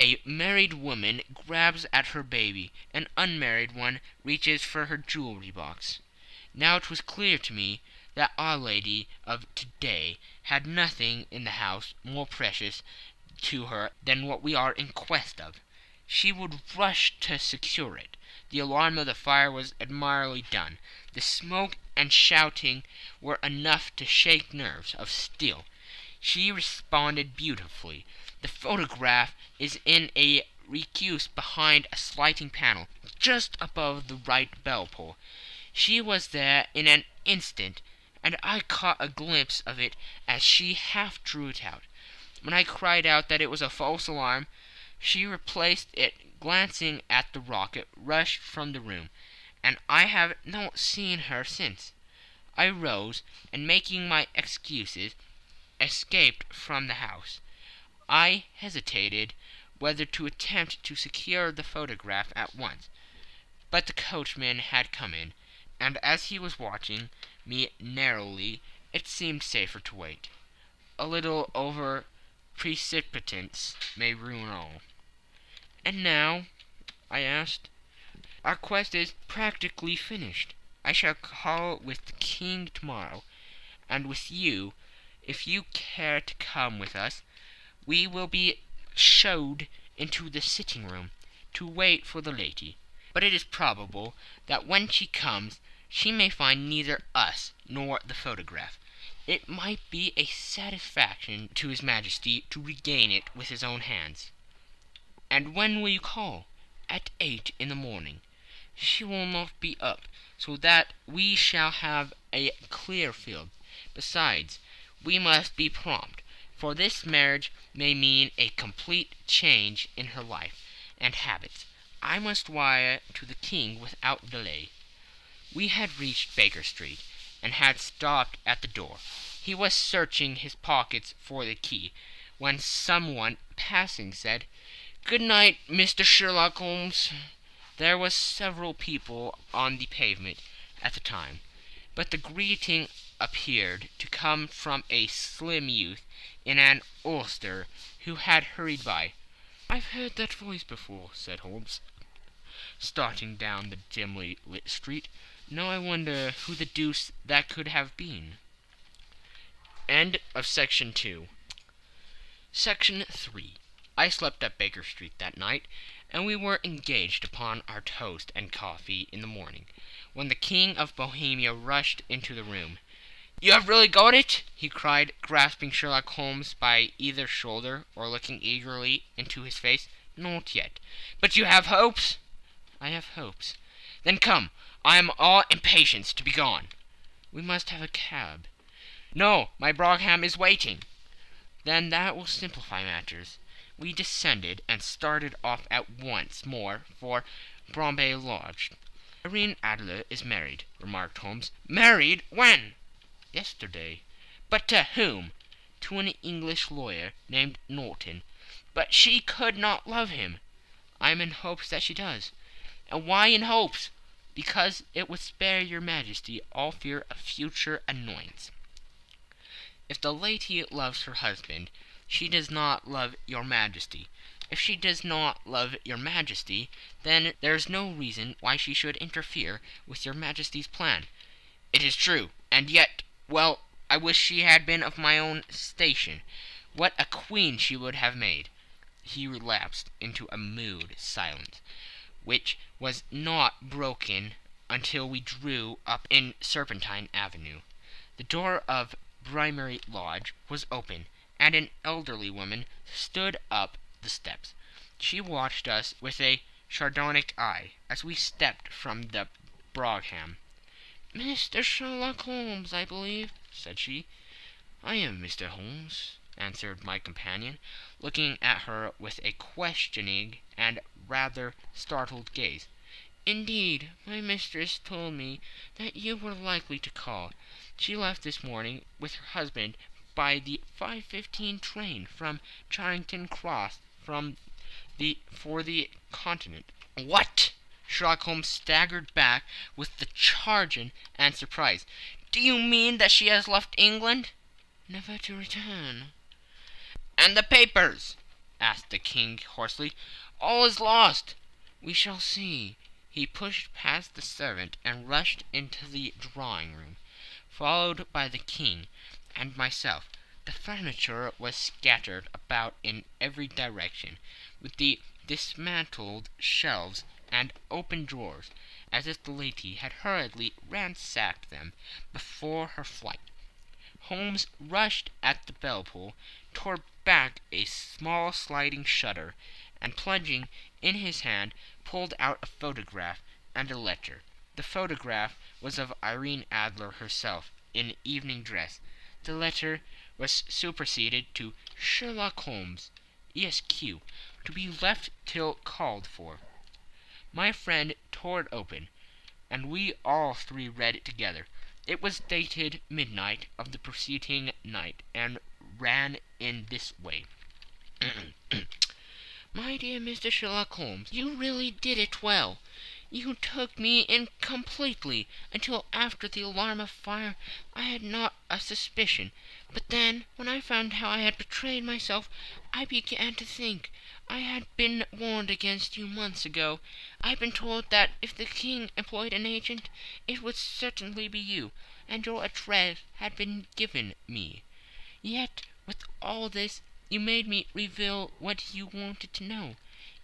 A married woman grabs at her baby, an unmarried one reaches for her jewelry box. Now it was clear to me that Our Lady of to-day had nothing in the house more precious to her than what we are in quest of. She would rush to secure it. The alarm of the fire was admirably done. The smoke and shouting were enough to shake nerves of steel. She responded beautifully. The photograph is in a recuse behind a sliding panel, just above the right bell pull. She was there in an instant, and I caught a glimpse of it as she half drew it out. When I cried out that it was a false alarm, she replaced it, glancing at the rocket, rushed from the room, and I have not seen her since. I rose, and making my excuses, escaped from the house. I hesitated whether to attempt to secure the photograph at once, but the coachman had come in, and as he was watching me narrowly, it seemed safer to wait. A little over precipitance may ruin all. "And now?" I asked. "Our quest is practically finished. I shall call with the king tomorrow, and with you, if you care to come with us. We will be showed into the sitting room to wait for the lady. But it is probable that when she comes she may find neither us nor the photograph. It might be a satisfaction to his Majesty to regain it with his own hands." "And when will you call?" "At 8 in the morning. She will not be up, so that we shall have a clear field. Besides, we must be prompt, for this marriage may mean a complete change in her life and habits. I must wire to the king without delay." We had reached Baker Street, and had stopped at the door. He was searching his pockets for the key, when someone passing said, "Good night, Mr. Sherlock Holmes." There were several people on the pavement at the time, but the greeting appeared to come from a slim youth in an ulster who had hurried by. "I've heard that voice before," said Holmes, starting down the dimly lit street. "Now I wonder who the deuce that could have been." End of Section 2. Section 3. I slept at Baker Street that night, and we were engaged upon our toast and coffee in the morning, when the King of Bohemia rushed into the room. "You have really got it?" he cried, grasping Sherlock Holmes by either shoulder, or looking eagerly into his face. "Not yet." "But you have hopes?" "I have hopes." "Then come. I am all impatience to be gone." "We must have a cab." "No, my brougham is waiting." "Then that will simplify matters." We descended, and started off at once more for Bombay Lodge. "Irene Adler is married," remarked Holmes. "Married? When?" "Yesterday." "But to whom?" "To an English lawyer named Norton." "But she could not love him." "I am in hopes that she does." "And why in hopes?" "Because it would spare your Majesty all fear of future annoyance. If the lady loves her husband, she does not love your Majesty. If she does not love your Majesty, then there is no reason why she should interfere with your Majesty's plan." "It is true, and yet, well, I wish she had been of my own station. What a queen she would have made." He relapsed into a mood silence, which was not broken until we drew up in Serpentine Avenue. The door of Brimary Lodge was open, and an elderly woman stood up the steps. She watched us with a sardonic eye as we stepped from the brougham. "Mr. Sherlock Holmes, I believe," said she. "I am Mr. Holmes," answered my companion, looking at her with a questioning and rather startled gaze. "Indeed, my mistress told me that you were likely to call. She left this morning with her husband by the 5:15 train from Charing Cross for the Continent." "What?" Sherlock Holmes staggered back with the chagrin and surprise. "Do you mean that she has left England?" "Never to return." "And the papers?" asked the King hoarsely. "All is lost." "We shall see." He pushed past the servant and rushed into the drawing-room, followed by the King and myself. The furniture was scattered about in every direction, with the dismantled shelves and open drawers, as if the lady had hurriedly ransacked them before her flight. Holmes rushed at the bell-pull, tore back a small sliding shutter, and plunging in his hand, pulled out a photograph and a letter. The photograph was of Irene Adler herself, in evening dress. The letter was superseded to Sherlock Holmes, Esq., to be left till called for. My friend tore it open, and we all three read it together. It was dated midnight of the preceding night, and ran in this way. My dear Mr. Sherlock Holmes, you really did it well. You took me in completely. Until after the alarm of fire I had not a suspicion. But then, when I found how I had betrayed myself, I began to think. I had been warned against you months ago. I had been told that if the king employed an agent, it would certainly be you, and your address had been given me. Yet, with all this, you made me reveal what you wanted to know.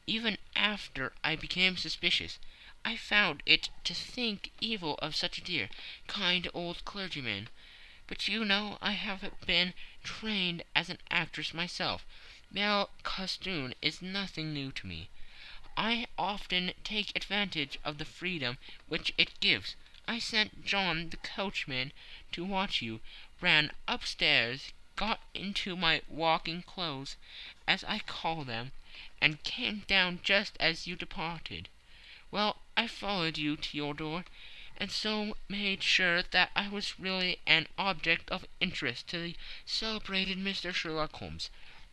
Even after I became suspicious, I found it to think evil of such a dear, kind old clergyman. But you know I have been trained as an actress myself. Male costume is nothing new to me. I often take advantage of the freedom which it gives. I sent John the coachman to watch you, ran upstairs, got into my walking clothes, as I call them, and came down just as you departed. Well, I followed you to your door, and so made sure that I was really an object of interest to the celebrated Mr. Sherlock Holmes.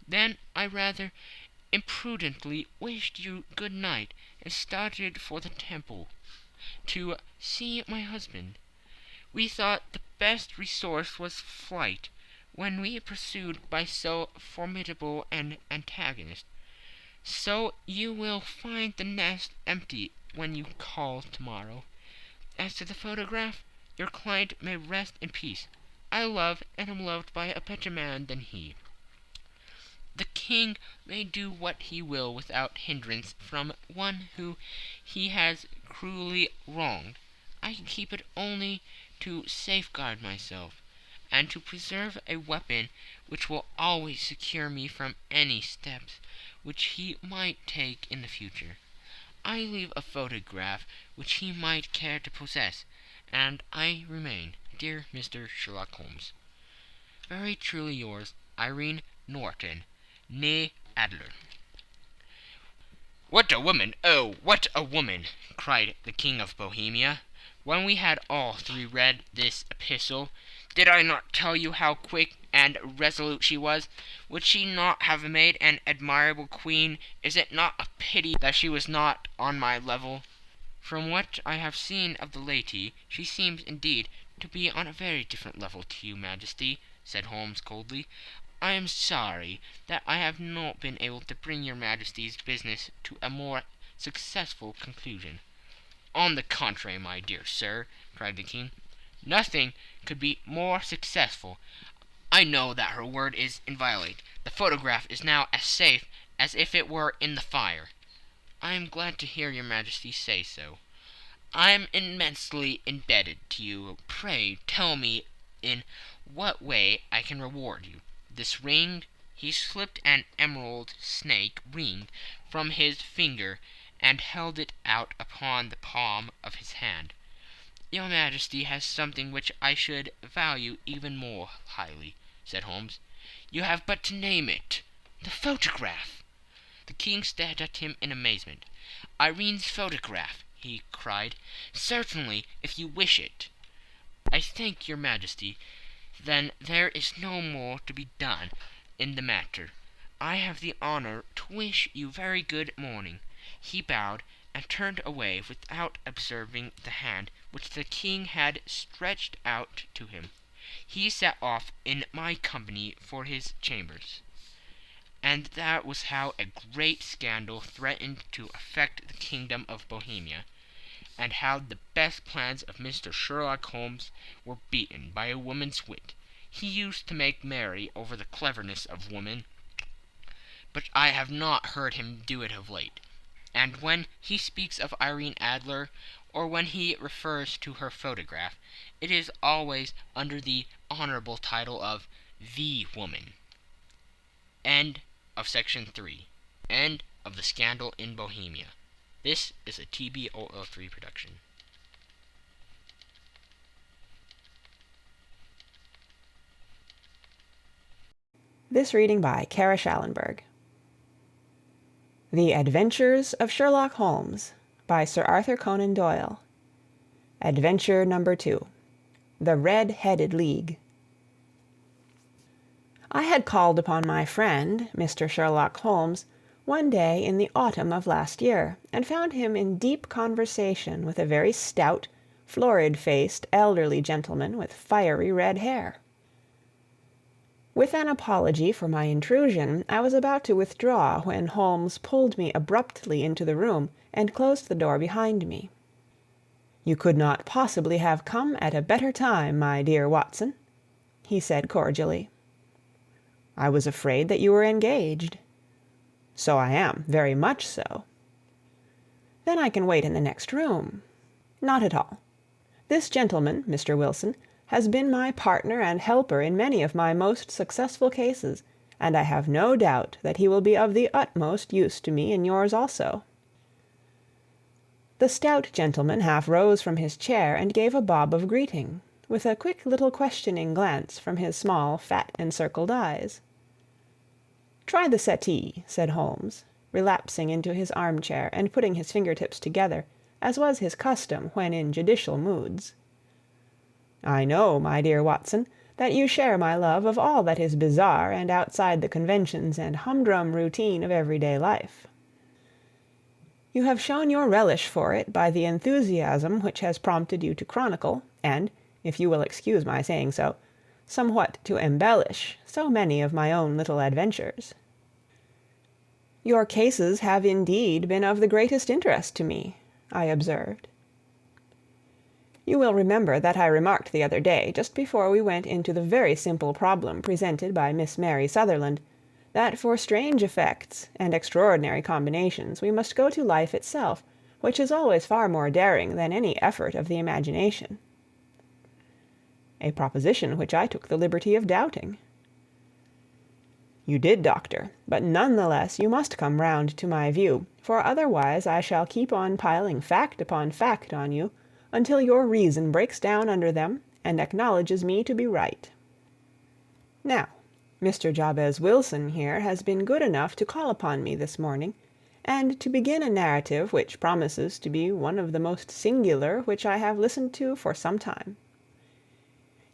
Then I rather imprudently wished you good night, and started for the Temple to see my husband. We thought the best resource was flight, when we pursued by so formidable an antagonist. So you will find the nest empty when you call tomorrow. As to the photograph, your client may rest in peace. I love and am loved by a better man than he. The king may do what he will without hindrance from one who he has cruelly wronged. I keep it only to safeguard myself, and to preserve a weapon which will always secure me from any steps which he might take in the future. I leave a photograph which he might care to possess, and I remain, dear Mr. Sherlock Holmes, very truly yours, Irene Norton, née Adler. "What a woman! Oh, what a woman!" cried the King of Bohemia, when we had all three read this epistle. "Did I not tell you how quick and resolute she was? Would she not have made an admirable queen? Is it not a pity that she was not on my level?" "From what I have seen of the lady, she seems indeed to be on a very different level to you, Majesty," said Holmes coldly. "I am sorry that I have not been able to bring your Majesty's business to a more successful conclusion." "On the contrary, my dear sir," cried the King, "nothing could be more successful. I know that her word is inviolate. The photograph is now as safe as if it were in the fire." "I am glad to hear your Majesty say so." "I am immensely indebted to you. Pray tell me in what way I can reward you. This ring—" He slipped an emerald snake ring from his finger and held it out upon the palm of his hand. "Your Majesty has something which I should value even more highly," said Holmes. "You have but to name it. The photograph." The King stared at him in amazement. "Irene's photograph!" he cried. "Certainly, if you wish it." "I thank your Majesty. Then there is no more to be done in the matter. I have the honour to wish you very good morning." He bowed and turned away without observing the hand which the King had stretched out to him. He set off in my company for his chambers. And that was how a great scandal threatened to affect the kingdom of Bohemia, and how the best plans of Mr. Sherlock Holmes were beaten by a woman's wit. He used to make merry over the cleverness of women, but I have not heard him do it of late. And when he speaks of Irene Adler, or when he refers to her photograph, it is always under the honorable title of the woman. End of Section 3. End of the Scandal in Bohemia. This is a TBOL3 production. This reading by Kara Schallenberg. The Adventures of Sherlock Holmes by Sir Arthur Conan Doyle. Adventure number 2. The Red-Headed League. I had called upon my friend, Mr. Sherlock Holmes, one day in the autumn of last year, and found him in deep conversation with a very stout, florid-faced, elderly gentleman with fiery red hair. With an apology for my intrusion, I was about to withdraw when Holmes pulled me abruptly into the room and closed the door behind me. "You could not possibly have come at a better time, my dear Watson," he said cordially. "I was afraid that you were engaged." "So I am, very much so." "Then I can wait in the next room." "Not at all. This gentleman, Mr. Wilson, has been my partner and helper in many of my most successful cases, and I have no doubt that he will be of the utmost use to me in yours also." The stout gentleman half rose from his chair and gave a bob of greeting, with a quick little questioning glance from his small, fat, encircled eyes. "Try the settee," said Holmes, relapsing into his armchair and putting his fingertips together, as was his custom when in judicial moods. "I know, my dear Watson, that you share my love of all that is bizarre and outside the conventions and humdrum routine of everyday life. You have shown your relish for it by the enthusiasm which has prompted you to chronicle, and, if you will excuse my saying so, somewhat to embellish so many of my own little adventures. Your cases have indeed been of the greatest interest to me," I observed. You will remember that I remarked the other day, just before we went into the very simple problem presented by Miss Mary Sutherland, that for strange effects and extraordinary combinations we must go to life itself, which is always far more daring than any effort of the imagination. A proposition which I took the liberty of doubting. You did, Doctor, but none the less you must come round to my view, for otherwise I shall keep on piling fact upon fact on you, until your reason breaks down under them and acknowledges me to be right. Now, Mr. Jabez Wilson here has been good enough to call upon me this morning, and to begin a narrative which promises to be one of the most singular which I have listened to for some time.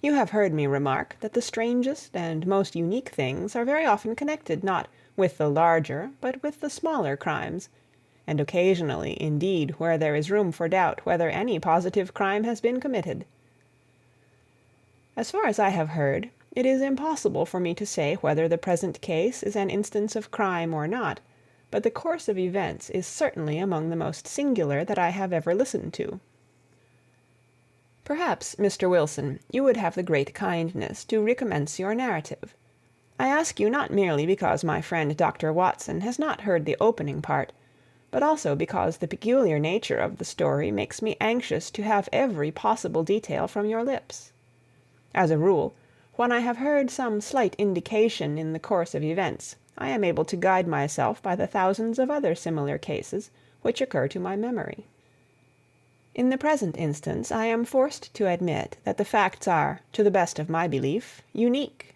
You have heard me remark that the strangest and most unique things are very often connected not with the larger but with the smaller crimes, and occasionally, indeed, where there is room for doubt whether any positive crime has been committed. As far as I have heard, it is impossible for me to say whether the present case is an instance of crime or not, but the course of events is certainly among the most singular that I have ever listened to. Perhaps, Mr. Wilson, you would have the great kindness to recommence your narrative. I ask you not merely because my friend Dr. Watson has not heard the opening part, but also because the peculiar nature of the story makes me anxious to have every possible detail from your lips. As a rule, when I have heard some slight indication in the course of events, I am able to guide myself by the thousands of other similar cases which occur to my memory. In the present instance, I am forced to admit that the facts are, to the best of my belief, unique.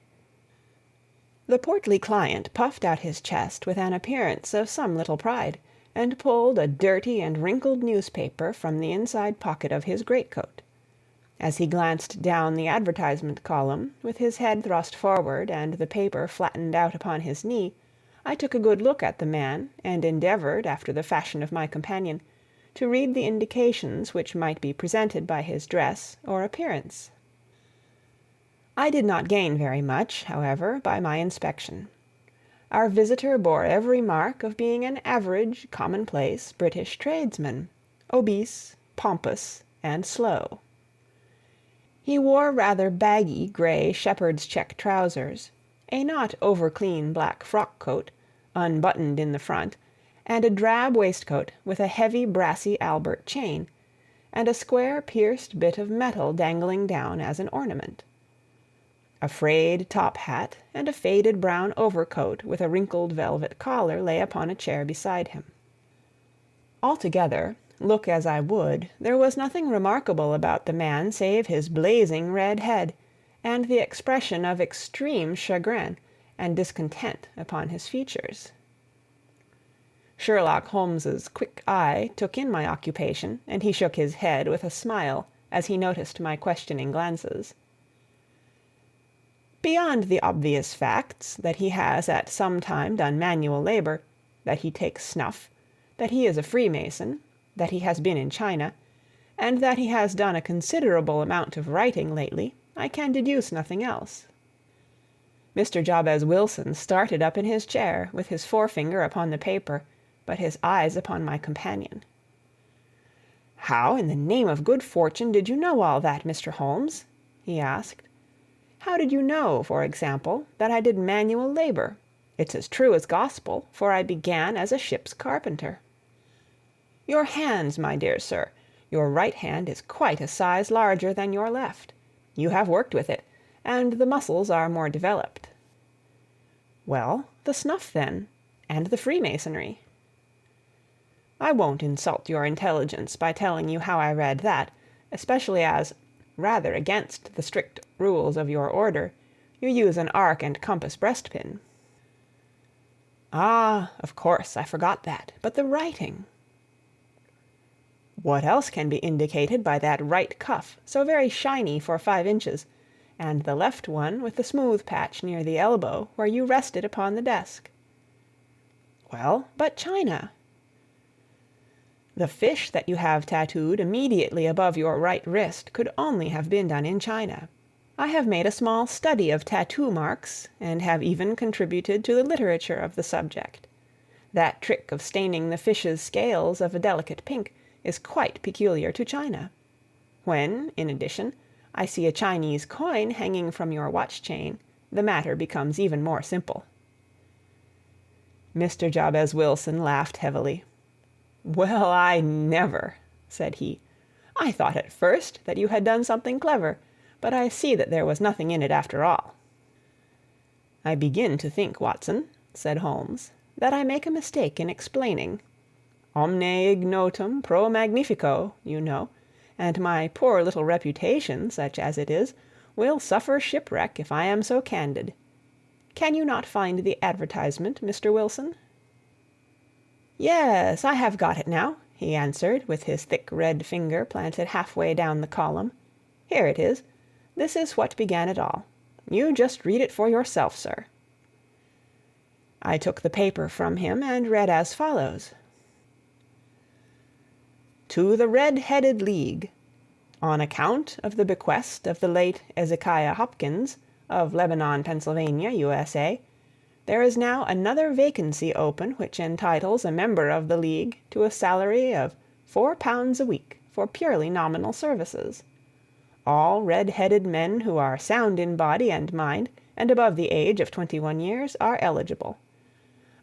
The portly client puffed out his chest with an appearance of some little pride, and pulled a dirty and wrinkled newspaper from the inside pocket of his greatcoat. As he glanced down the advertisement column, with his head thrust forward and the paper flattened out upon his knee, I took a good look at the man, and endeavored, after the fashion of my companion, to read the indications which might be presented by his dress or appearance. I did not gain very much, however, by my inspection. Our visitor bore every mark of being an average, commonplace British tradesman, obese, pompous, and slow. He wore rather baggy grey shepherd's check trousers, a not over-clean black frock-coat, unbuttoned in the front, and a drab waistcoat with a heavy brassy Albert chain, and a square pierced bit of metal dangling down as an ornament. A frayed top hat and a faded brown overcoat with a wrinkled velvet collar lay upon a chair beside him. Altogether, look as I would, there was nothing remarkable about the man save his blazing red head, and the expression of extreme chagrin, and discontent upon his features. Sherlock Holmes's quick eye took in my occupation, and he shook his head with a smile as he noticed my questioning glances. Beyond the obvious facts that he has at some time done manual labor, that he takes snuff, that he is a Freemason, that he has been in China, and that he has done a considerable amount of writing lately, I can deduce nothing else. Mr. Jabez Wilson started up in his chair, with his forefinger upon the paper, but his eyes upon my companion. "How, in the name of good fortune, did you know all that, Mr. Holmes?" he asked. "How did you know, for example, that I did manual labor? It's as true as gospel, for I began as a ship's carpenter. Your hands, my dear sir, your right hand is quite a size larger than your left. You have worked with it, and the muscles are more developed." "Well, the snuff, then, and the Freemasonry." "I won't insult your intelligence by telling you how I read that, especially as, rather against the strict rules of your order, you use an arc and compass breastpin." "Ah, of course, I forgot that. But the writing?" "What else can be indicated by that right cuff, so very shiny for 5 inches, and the left one with the smooth patch near the elbow where you rested upon the desk?" "Well, but China?" "The fish that you have tattooed immediately above your right wrist could only have been done in China. I have made a small study of tattoo marks, and have even contributed to the literature of the subject. That trick of staining the fish's scales of a delicate pink is quite peculiar to China. When, in addition, I see a Chinese coin hanging from your watch-chain, the matter becomes even more simple." Mr. Jabez Wilson laughed heavily. "Well, I never," said he. "I thought at first that you had done something clever, but I see that there was nothing in it after all." "I begin to think, Watson," said Holmes, "that I make a mistake in explaining. Omne ignotum pro magnifico, you know, and my poor little reputation, such as it is, will suffer shipwreck if I am so candid. Can you not find the advertisement, Mr. Wilson?" "Yes, I have got it now," he answered, with his thick red finger planted halfway down the column. "Here it is. This is what began it all. You just read it for yourself, sir." I took the paper from him and read as follows: "To the Red-Headed League. On account of the bequest of the late Ezekiah Hopkins, of Lebanon, Pennsylvania, USA, there is now another vacancy open which entitles a member of the League to a salary of £4 a week for purely nominal services. All red-headed men who are sound in body and mind and above the age of 21 years are eligible.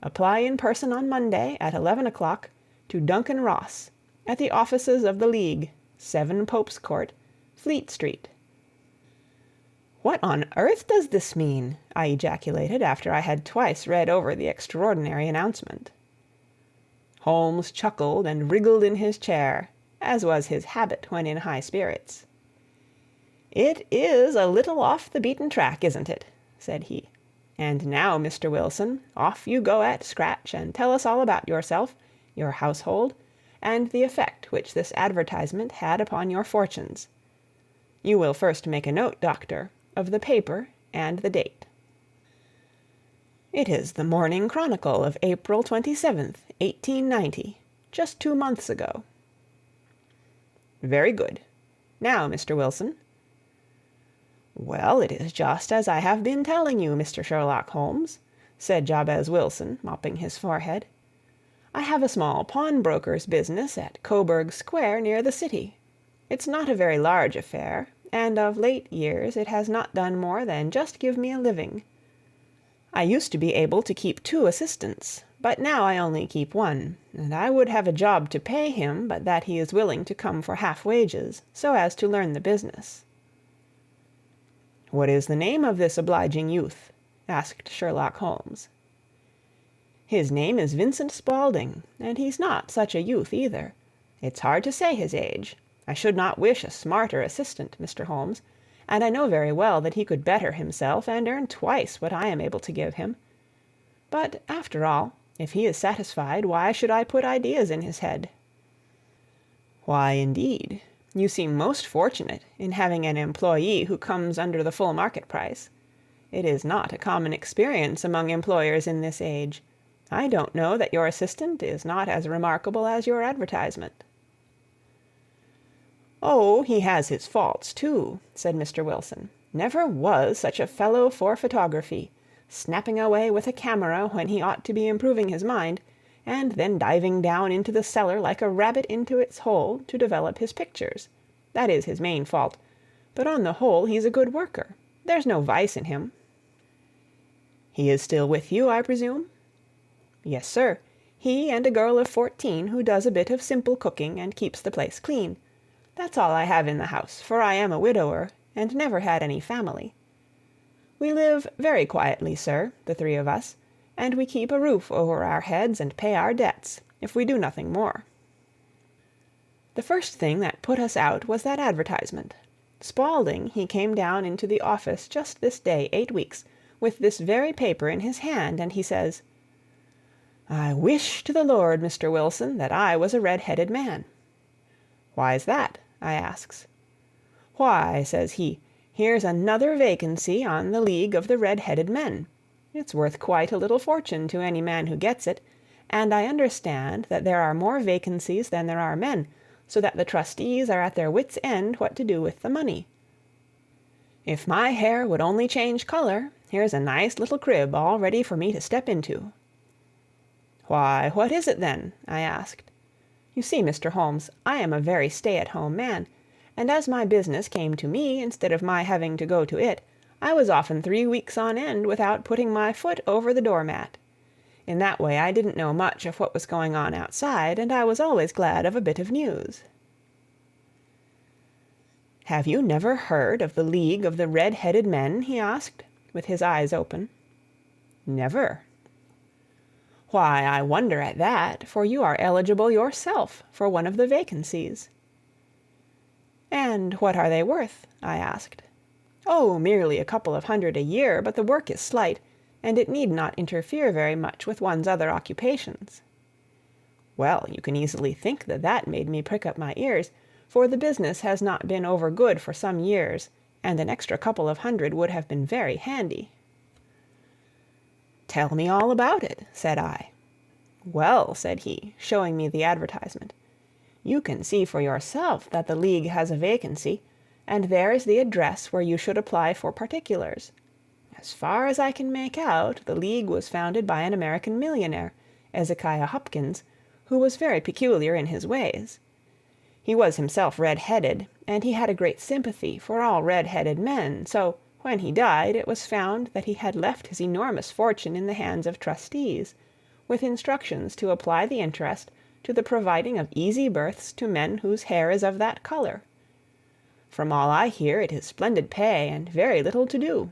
Apply in person on Monday at 11 o'clock to Duncan Ross, at the offices of the League, 7 Pope's Court, Fleet Street." "What on earth does this mean?" I ejaculated after I had twice read over the extraordinary announcement. Holmes chuckled and wriggled in his chair, as was his habit when in high spirits. "It is a little off the beaten track, isn't it?" said he. "And now, Mr. Wilson, off you go at scratch and tell us all about yourself, your household, and the effect which this advertisement had upon your fortunes. You will first make a note, Doctor, of the paper and the date." "It is the Morning Chronicle of April 27th, 1890, just 2 months ago." "Very good. Now, Mr. Wilson." "Well, it is just as I have been telling you, Mr. Sherlock Holmes," said Jabez Wilson, mopping his forehead. "I have a small pawnbroker's business at Coburg Square, near the city. It's not a very large affair, and of late years it has not done more than just give me a living. I used to be able to keep 2 assistants, but now I only keep 1, and I would have a job to pay him but that he is willing to come for half wages, so as to learn the business." "What is the name of this obliging youth?" asked Sherlock Holmes. "His name is Vincent Spaulding, and he's not such a youth either. It's hard to say his age. I should not wish a smarter assistant, Mr. Holmes, and I know very well that he could better himself and earn twice what I am able to give him. But, after all, if he is satisfied, why should I put ideas in his head?" "Why, indeed? You seem most fortunate in having an employee who comes under the full market price. It is not a common experience among employers in this age. I don't know that your assistant is not as remarkable as your advertisement." "Oh, he has his faults, too," said Mr. Wilson. "Never was such a fellow for photography, snapping away with a camera when he ought to be improving his mind, and then diving down into the cellar like a rabbit into its hole to develop his pictures. That is his main fault, but on the whole he's a good worker. There's no vice in him." "He is still with you, I presume?" "Yes, sir. He and a girl of 14 who does a bit of simple cooking and keeps the place clean. That's all I have in the house, for I am a widower, and never had any family. We live very quietly, sir, the three of us, and we keep a roof over our heads and pay our debts, if we do nothing more." The first thing that put us out was that advertisement. Spaulding, he came down into the office just this day 8 weeks, with this very paper in his hand, and he says, "I wish to the Lord, Mr. Wilson, that I was a red-headed man." "Why's that?" I asks. "Why," says he, "here's another vacancy on the League of the Red-Headed Men. It's worth quite a little fortune to any man who gets it, and I understand that there are more vacancies than there are men, so that the trustees are at their wits' end what to do with the money. If my hair would only change color, here's a nice little crib all ready for me to step into." "Why, what is it then?" I asked. You see, Mr. Holmes, I am a very stay-at-home man, and as my business came to me instead of my having to go to it, I was often 3 weeks on end without putting my foot over the doormat. In that way I didn't know much of what was going on outside, and I was always glad of a bit of news." "Have you never heard of the League of the Red-Headed Men?" he asked, with his eyes open. "Never." "Why, I wonder at that, for you are eligible yourself for one of the vacancies." "And what are they worth?" I asked. "Oh, merely a couple of hundred a year, but the work is slight, and it need not interfere very much with one's other occupations." Well, you can easily think that that made me prick up my ears, for the business has not been over good for some years, and an extra couple of hundred would have been very handy. "Tell me all about it," said I. "Well," said he, showing me the advertisement, "you can see for yourself that the League has a vacancy, and there is the address where you should apply for particulars. As far as I can make out, the League was founded by an American millionaire, Ezekiah Hopkins, who was very peculiar in his ways. He was himself red-headed, and he had a great sympathy for all red-headed men, so when he died it was found that he had left his enormous fortune in the hands of trustees, with instructions to apply the interest to the providing of easy berths to men whose hair is of that color. From all I hear, it is splendid pay and very little to do."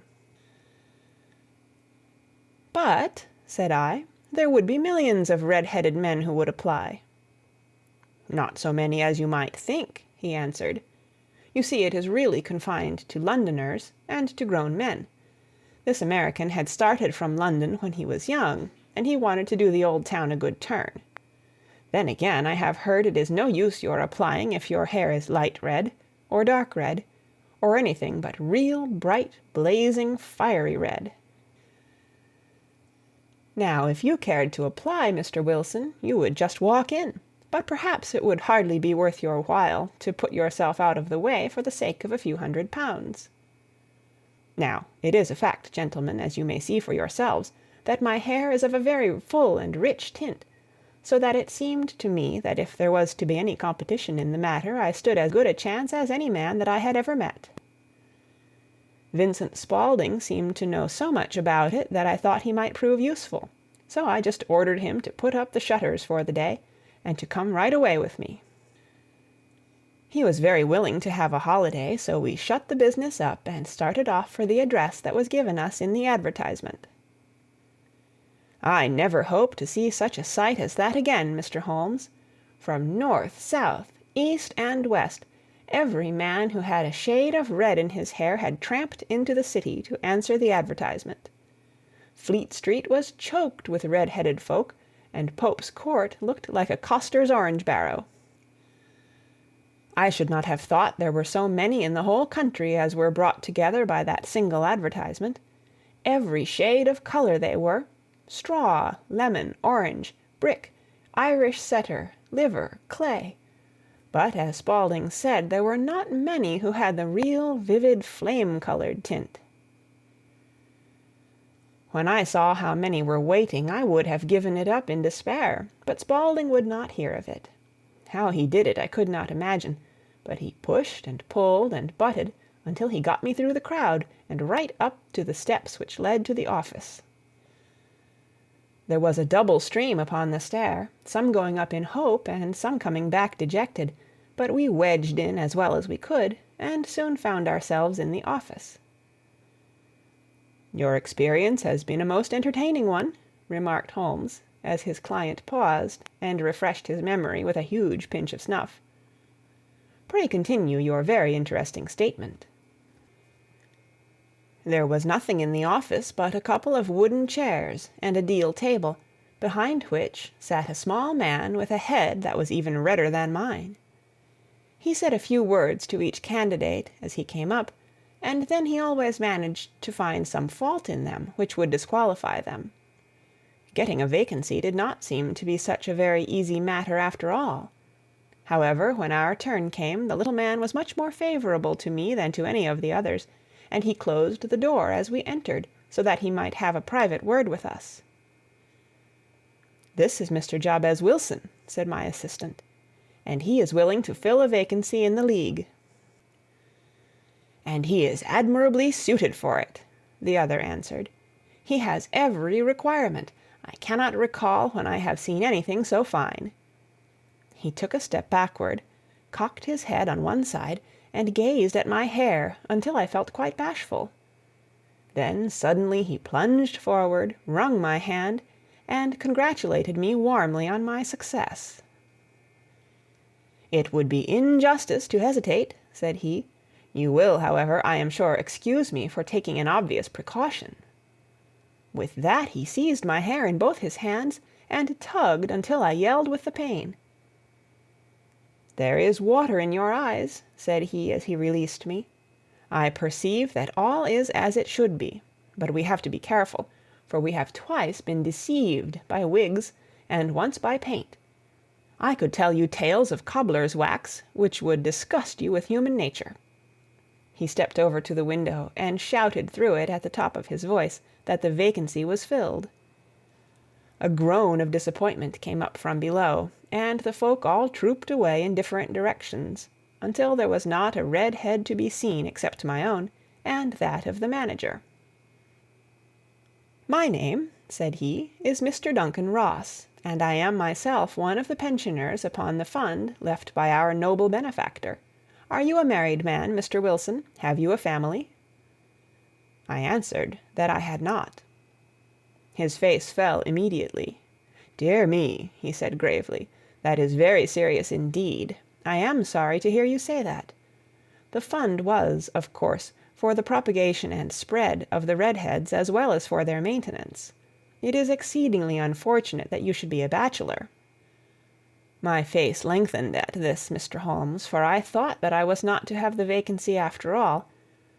"But," said I, "there would be millions of red-headed men who would apply." "Not so many as you might think," he answered. "You see, it is really confined to Londoners and to grown men. This American had started from London when he was young, and he wanted to do the old town a good turn. Then again, I have heard it is no use your applying if your hair is light red, or dark red, or anything but real bright, blazing, fiery red. Now, if you cared to apply, Mr. Wilson, you would just walk in, but perhaps it would hardly be worth your while to put yourself out of the way for the sake of a few £100. Now, it is a fact, gentlemen, as you may see for yourselves, that my hair is of a very full and rich tint, so that it seemed to me that if there was to be any competition in the matter, I stood as good a chance as any man that I had ever met. Vincent Spaulding seemed to know so much about it that I thought he might prove useful, so I just ordered him to put up the shutters for the day, and to come right away with me. He was very willing to have a holiday, so we shut the business up and started off for the address that was given us in the advertisement. I never hope to see such a sight as that again, Mr. Holmes. From north, south, east, and west, Every man who had a shade of red in his hair had tramped into the city to answer the advertisement. Fleet Street was choked with red-headed folk, and Pope's Court looked like a coster's orange barrow. I should not have thought there were so many in the whole country as were brought together by that single advertisement. Every shade of colour they were: straw, lemon, orange, brick, Irish setter, liver, clay. But, as Spaulding said, there were not many who had the real vivid flame-coloured tint. When I saw how many were waiting, I would have given it up in despair, but Spaulding would not hear of it. How he did it I could not imagine, but he pushed and pulled and butted until he got me through the crowd and right up to the steps which led to the office. There was a double stream upon the stair, some going up in hope and some coming back dejected, but we wedged in as well as we could, and soon found ourselves in the office. "Your experience has been a most entertaining one," remarked Holmes, as his client paused and refreshed his memory with a huge pinch of snuff. "Pray continue your very interesting statement." There was nothing in the office but a couple of wooden chairs and a deal table, behind which sat a small man with a head that was even redder than mine. He said a few words to each candidate as he came up, and then he always managed to find some fault in them which would disqualify them. Getting a vacancy did not seem to be such a very easy matter after all. However, when our turn came, the little man was much more favourable to me than to any of the others, and he closed the door as we entered, so that he might have a private word with us. "This is Mr. Jabez Wilson," said my assistant, "and he is willing to fill a vacancy in the League." "And he is admirably suited for it," the other answered. "He has every requirement. I cannot recall when I have seen anything so fine." He took a step backward, cocked his head on one side, and gazed at my hair until I felt quite bashful. Then suddenly he plunged forward, wrung my hand, and congratulated me warmly on my success. "It would be injustice to hesitate," said he. "You will, however, I am sure, excuse me for taking an obvious precaution." With that he seized my hair in both his hands and tugged until I yelled with the pain. "There is water in your eyes," said he as he released me. "I perceive that all is as it should be, but we have to be careful, for we have twice been deceived by wigs and once by paint. I could tell you tales of cobbler's wax which would disgust you with human nature." He stepped over to the window and shouted through it at the top of his voice that the vacancy was filled. A groan of disappointment came up from below, and the folk all trooped away in different directions, until there was not a red head to be seen except my own, and that of the manager. "My name," said he, "is Mr. Duncan Ross, and I am myself one of the pensioners upon the fund left by our noble benefactor. Are you a married man, Mr. Wilson? Have you a family?" I answered that I had not. His face fell immediately. "Dear me," he said gravely, "that is very serious indeed. I am sorry to hear you say that. The fund was, of course, for the propagation and spread of the redheads as well as for their maintenance. It is exceedingly unfortunate that you should be a bachelor." My face lengthened at this, Mr. Holmes, for I thought that I was not to have the vacancy after all,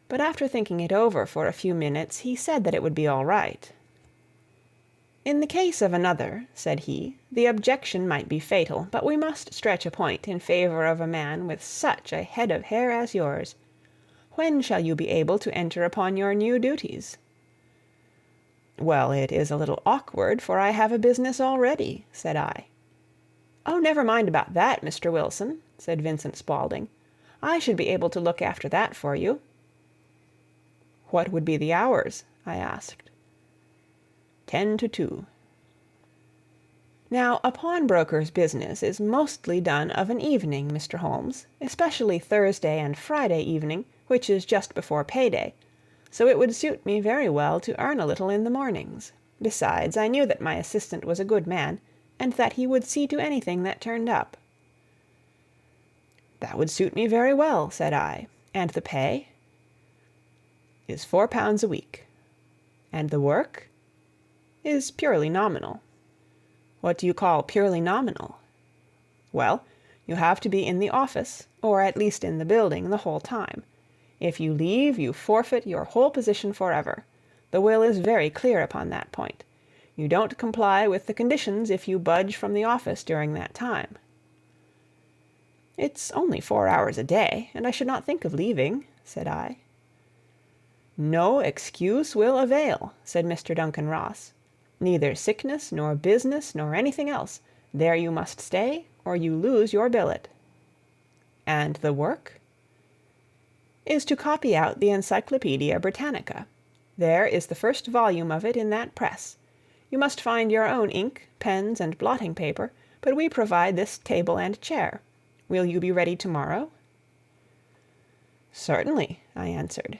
but after thinking it over for a few minutes he said that it would be all right. "In the case of another," said he, "the objection might be fatal, but we must stretch a point in favor of a man with such a head of hair as yours. When shall you be able to enter upon your new duties?" "Well, it is a little awkward, for I have a business already," said I. "Oh, never mind about that, Mr. Wilson," said Vincent Spaulding. "I should be able to look after that for you." "What would be the hours?" I asked. 10 to 2. Now, a pawnbroker's business is mostly done of an evening, Mr. Holmes, especially Thursday and Friday evening, which is just before payday, so it would suit me very well to earn a little in the mornings. Besides, I knew that my assistant was a good man, and that he would see to anything that turned up. "That would suit me very well," said I. "And the pay?" "Is £4 a week." "And the work?" "Is purely nominal." "What do you call purely nominal?" "Well, you have to be in the office, or at least in the building, the whole time. If you leave, you forfeit your whole position forever. The will is very clear upon that point. You don't comply with the conditions if you budge from the office during that time." "It's only 4 hours a day, and I should not think of leaving," said I. "No excuse will avail," said Mr. Duncan Ross. "Neither sickness, nor business, nor anything else. There you must stay, or you lose your billet." "And the work?" "Is to copy out the Encyclopaedia Britannica. There is the first volume of it in that press. You must find your own ink, pens, and blotting paper, but we provide this table and chair. Will you be ready tomorrow?" "Certainly," I answered.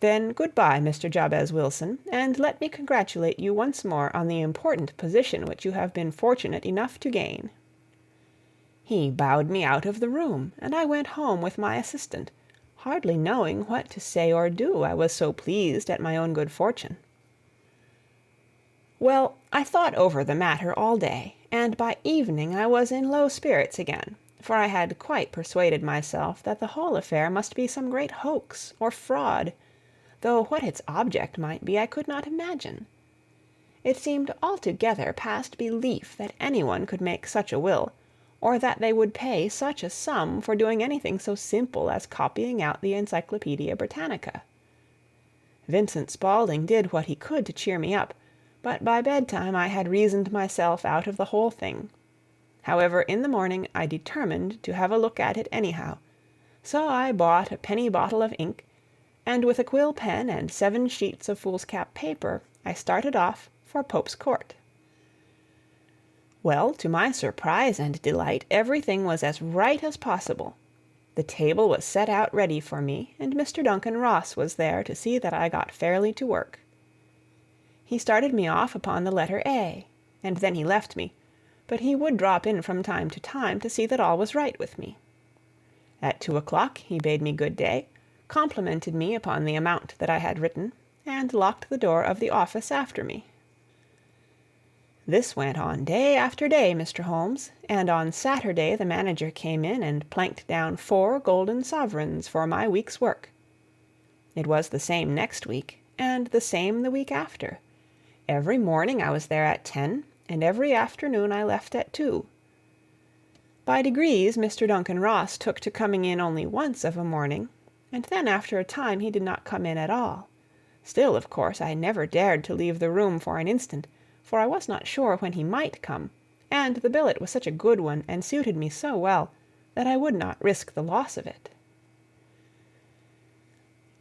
"Then good-bye, Mr. Jabez Wilson, and let me congratulate you once more on the important position which you have been fortunate enough to gain." He bowed me out of the room, and I went home with my assistant, hardly knowing what to say or do, I was so pleased at my own good fortune. Well, I thought over the matter all day, and by evening I was in low spirits again, for I had quite persuaded myself that the whole affair must be some great hoax or fraud, though what its object might be I could not imagine. It seemed altogether past belief that anyone could make such a will, or that they would pay such a sum for doing anything so simple as copying out the Encyclopaedia Britannica. Vincent Spaulding did what he could to cheer me up, but by bedtime I had reasoned myself out of the whole thing. However, in the morning I determined to have a look at it anyhow, so I bought a penny bottle of ink, and with a quill pen and 7 sheets of foolscap paper I started off for Pope's Court. Well, to my surprise and delight, everything was as right as possible. The table was set out ready for me, and Mr. Duncan Ross was there to see that I got fairly to work. He started me off upon the letter A, and then he left me, but he would drop in from time to see that all was right with me. At 2 o'clock he bade me good day, complimented me upon the amount that I had written, and locked the door of the office after me. This went on day after day, Mr. Holmes, and on Saturday the manager came in and planked down 4 golden sovereigns for my week's work. It was the same next week, and the same the week after. Every morning I was there at 10, and every afternoon I left at 2. By degrees Mr. Duncan Ross took to coming in only once of a morning, and then after a time he did not come in at all. Still, of course, I never dared to leave the room for an instant, for I was not sure when he might come, and the billet was such a good one and suited me so well that I would not risk the loss of it.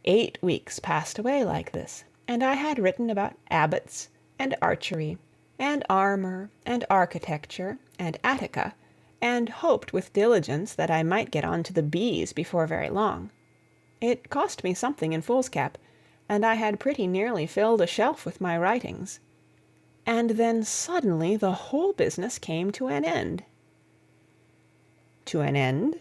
8 weeks passed away like this, and I had written about abbots, and archery, and armor, and architecture, and Attica, and hoped with diligence that I might get on to the bees before very long. It cost me something in foolscap, and I had pretty nearly filled a shelf with my writings. And then suddenly the whole business came to an end. To an end?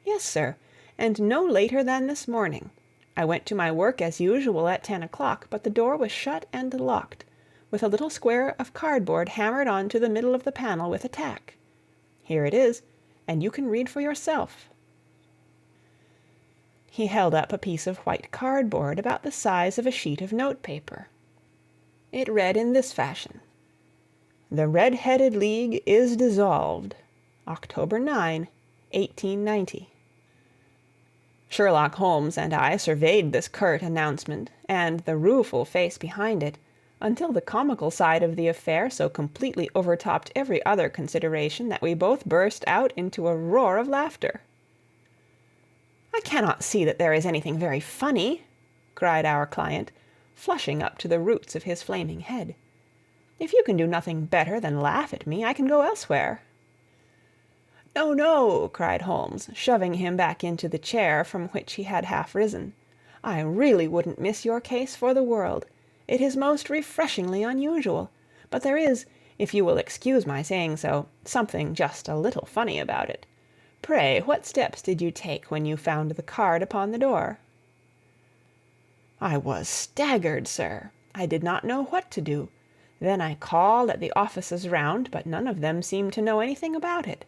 Yes, sir, and no later than this morning. I went to my work as usual at 10 o'clock, but the door was shut and locked, with a little square of cardboard hammered on to the middle of the panel with a tack. Here it is, and you can read for yourself. He held up a piece of white cardboard about the size of a sheet of notepaper. It read in this fashion: "The Red-Headed League is dissolved. October 9, 1890. Sherlock Holmes and I surveyed this curt announcement, and the rueful face behind it, until the comical side of the affair so completely overtopped every other consideration that we both burst out into a roar of laughter. "I cannot see that there is anything very funny," cried our client, flushing up to the roots of his flaming head. "If you can do nothing better than laugh at me, I can go elsewhere." "No, no," cried Holmes, shoving him back into the chair from which he had half risen. "I really wouldn't miss your case for the world. It is most refreshingly unusual. But there is, if you will excuse my saying so, something just a little funny about it. Pray, what steps did you take when you found the card upon the door?" "I was staggered, sir. I did not know what to do. Then I called at the offices round, but none of them seemed to know anything about it.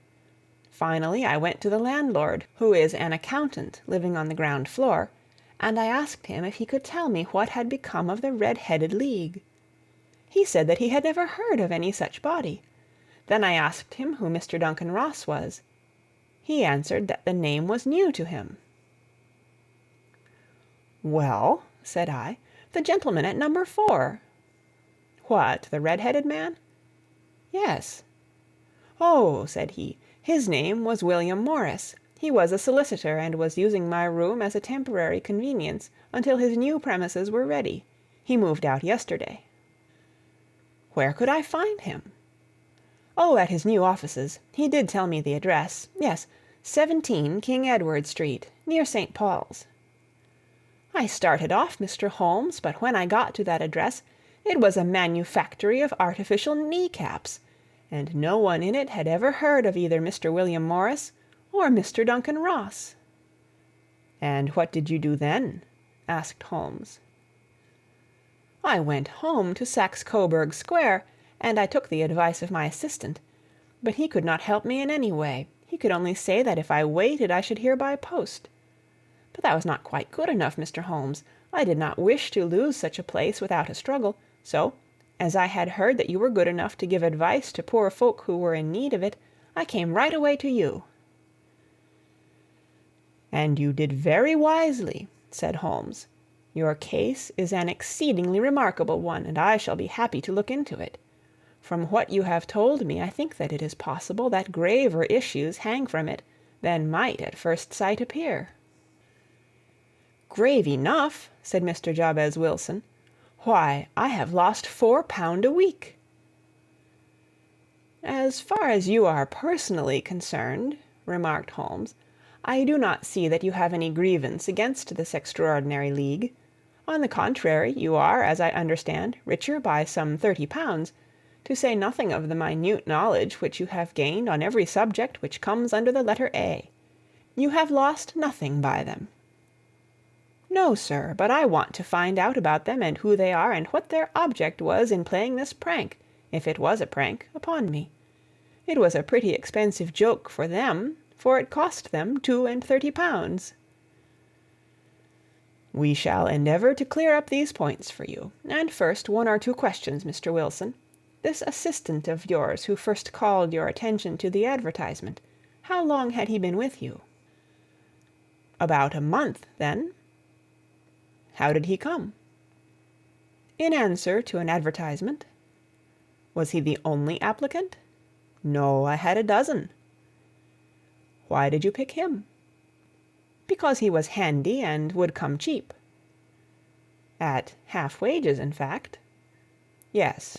Finally, I went to the landlord, who is an accountant living on the ground floor, and I asked him if he could tell me what had become of the Red-Headed League. He said that he had never heard of any such body. Then I asked him who Mr. Duncan Ross was. He answered that the name was new to him. "Well," said I, "the gentleman at number 4. "What, the red-headed man?" "Yes." "Oh," said he, "his name was William Morris. He was a solicitor, and was using my room as a temporary convenience until his new premises were ready. He moved out yesterday." "Where could I find him?" "Oh, at his new offices. He did tell me the address. Yes, 17 King Edward Street, near St. Paul's." I started off, Mr. Holmes, but when I got to that address, it was a manufactory of artificial knee-caps, and no one in it had ever heard of either Mr. William Morris or Mr. Duncan Ross." "And what did you do then?" asked Holmes. "I went home to Saxe-Coburg Square, and I took the advice of my assistant. But he could not help me in any way. He could only say that if I waited I should hear by post. But that was not quite good enough, Mr. Holmes. I did not wish to lose such a place without a struggle, so, as I had heard that you were good enough to give advice to poor folk who were in need of it, I came right away to you." "And you did very wisely," said Holmes. "Your case is an exceedingly remarkable one, and I shall be happy to look into it. From what you have told me, I think that it is possible that graver issues hang from it than might at first sight appear." "Grave enough," said Mr. Jabez Wilson. "Why, I have lost £4 a week." "As far as you are personally concerned," remarked Holmes, "I do not see that you have any grievance against this extraordinary league. On the contrary, you are, as I understand, richer by some £30, to say nothing of the minute knowledge which you have gained on every subject which comes under the letter A. You have lost nothing by them." "No, sir, but I want to find out about them, and who they are, and what their object was in playing this prank, if it was a prank, upon me. It was a pretty expensive joke for them, for it cost them £32. "We shall endeavor to clear up these points for you. And first, 1 or 2 questions, Mr. Wilson. This assistant of yours who first called your attention to the advertisement, how long had he been with you?" "About a month, then." "How did he come?" "In answer to an advertisement." "Was he the only applicant?" "No, I had a dozen." "Why did you pick him?" "Because he was handy and would come cheap." "At half wages, in fact?" "Yes."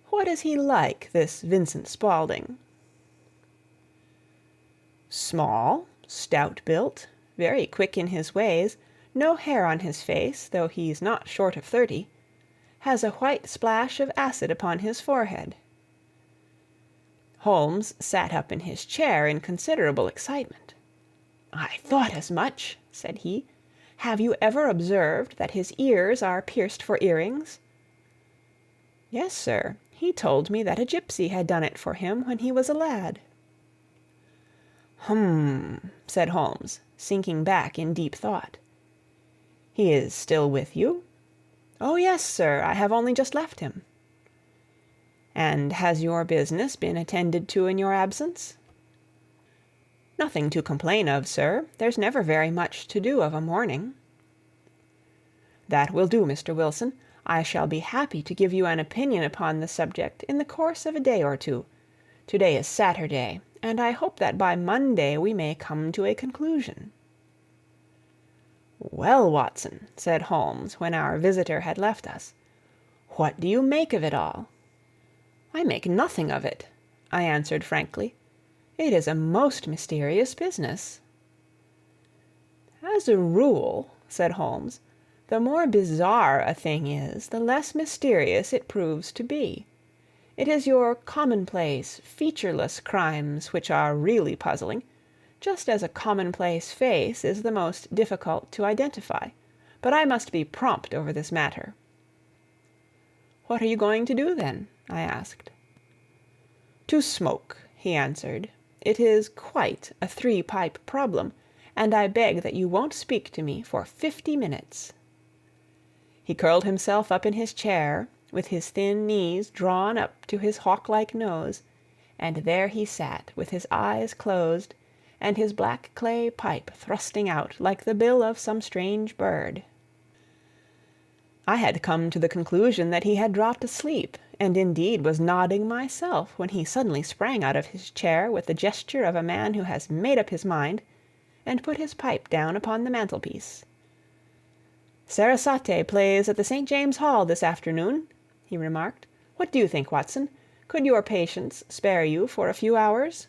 "What is he like, this Vincent Spaulding?" "Small, stout-built, very quick in his ways, no hair on his face, though he's not short of 30, has a white splash of acid upon his forehead." Holmes sat up in his chair in considerable excitement. "I thought as much," said he. "Have you ever observed that his ears are pierced for earrings?" "Yes, sir. He told me that a gypsy had done it for him when he was a lad." "Hum," said Holmes, sinking back in deep thought. "He is still with you?" "Oh, yes, sir. I have only just left him." "And has your business been attended to in your absence?" "Nothing to complain of, sir. There's never very much to do of a morning." "That will do, Mr. Wilson. I shall be happy to give you an opinion upon the subject in the course of a day or two. To-day is Saturday, and I hope that by Monday we may come to a conclusion." "Well, Watson," said Holmes, when our visitor had left us, "what do you make of it all?" "I make nothing of it," I answered frankly. "It is a most mysterious business." "As a rule," said Holmes, "the more bizarre a thing is, the less mysterious it proves to be. It is your commonplace, featureless crimes which are really puzzling, just as a commonplace face is the most difficult to identify. But I must be prompt over this matter." "What are you going to do, then?" I asked. "To smoke," he answered. "It is quite a three-pipe problem, and I beg that you won't speak to me for 50 minutes." He curled himself up in his chair, with his thin knees drawn up to his hawk-like nose, and there he sat with his eyes closed, and his black clay pipe thrusting out like the bill of some strange bird. I had come to the conclusion that he had dropped asleep, and indeed was nodding myself, when he suddenly sprang out of his chair with the gesture of a man who has made up his mind, and put his pipe down upon the mantelpiece. "Sarasate plays at the St. James Hall this afternoon," he remarked. "What do you think, Watson? Could your patients spare you for a few hours?"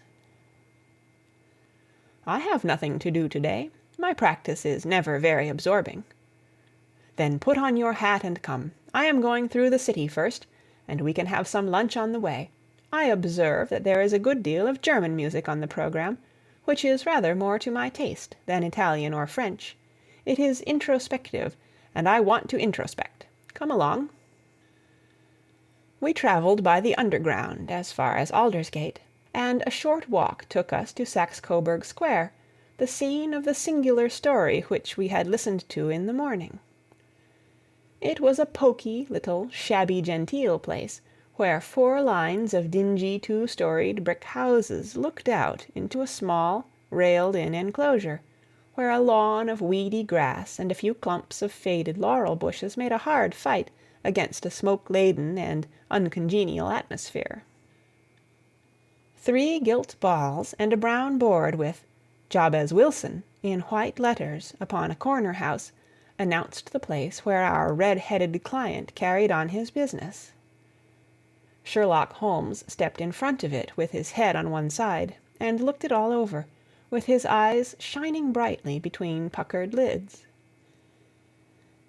"I have nothing to do to-day. My practice is never very absorbing." "Then put on your hat and come. I am going through the city first, and we can have some lunch on the way. I observe that there is a good deal of German music on the programme, which is rather more to my taste than Italian or French. It is introspective, and I want to introspect. Come along." We travelled by the Underground as far as Aldersgate, and a short walk took us to Saxe-Coburg Square, the scene of the singular story which we had listened to in the morning. It was a poky little shabby-genteel place, where 4 lines of dingy 2-storied brick houses looked out into a small, railed-in enclosure, where a lawn of weedy grass and a few clumps of faded laurel bushes made a hard fight against a smoke-laden and uncongenial atmosphere. 3 gilt balls and a brown board with "Jabez Wilson" in white letters upon a corner house announced the place where our red-headed client carried on his business. Sherlock Holmes stepped in front of it with his head on one side, and looked it all over, with his eyes shining brightly between puckered lids.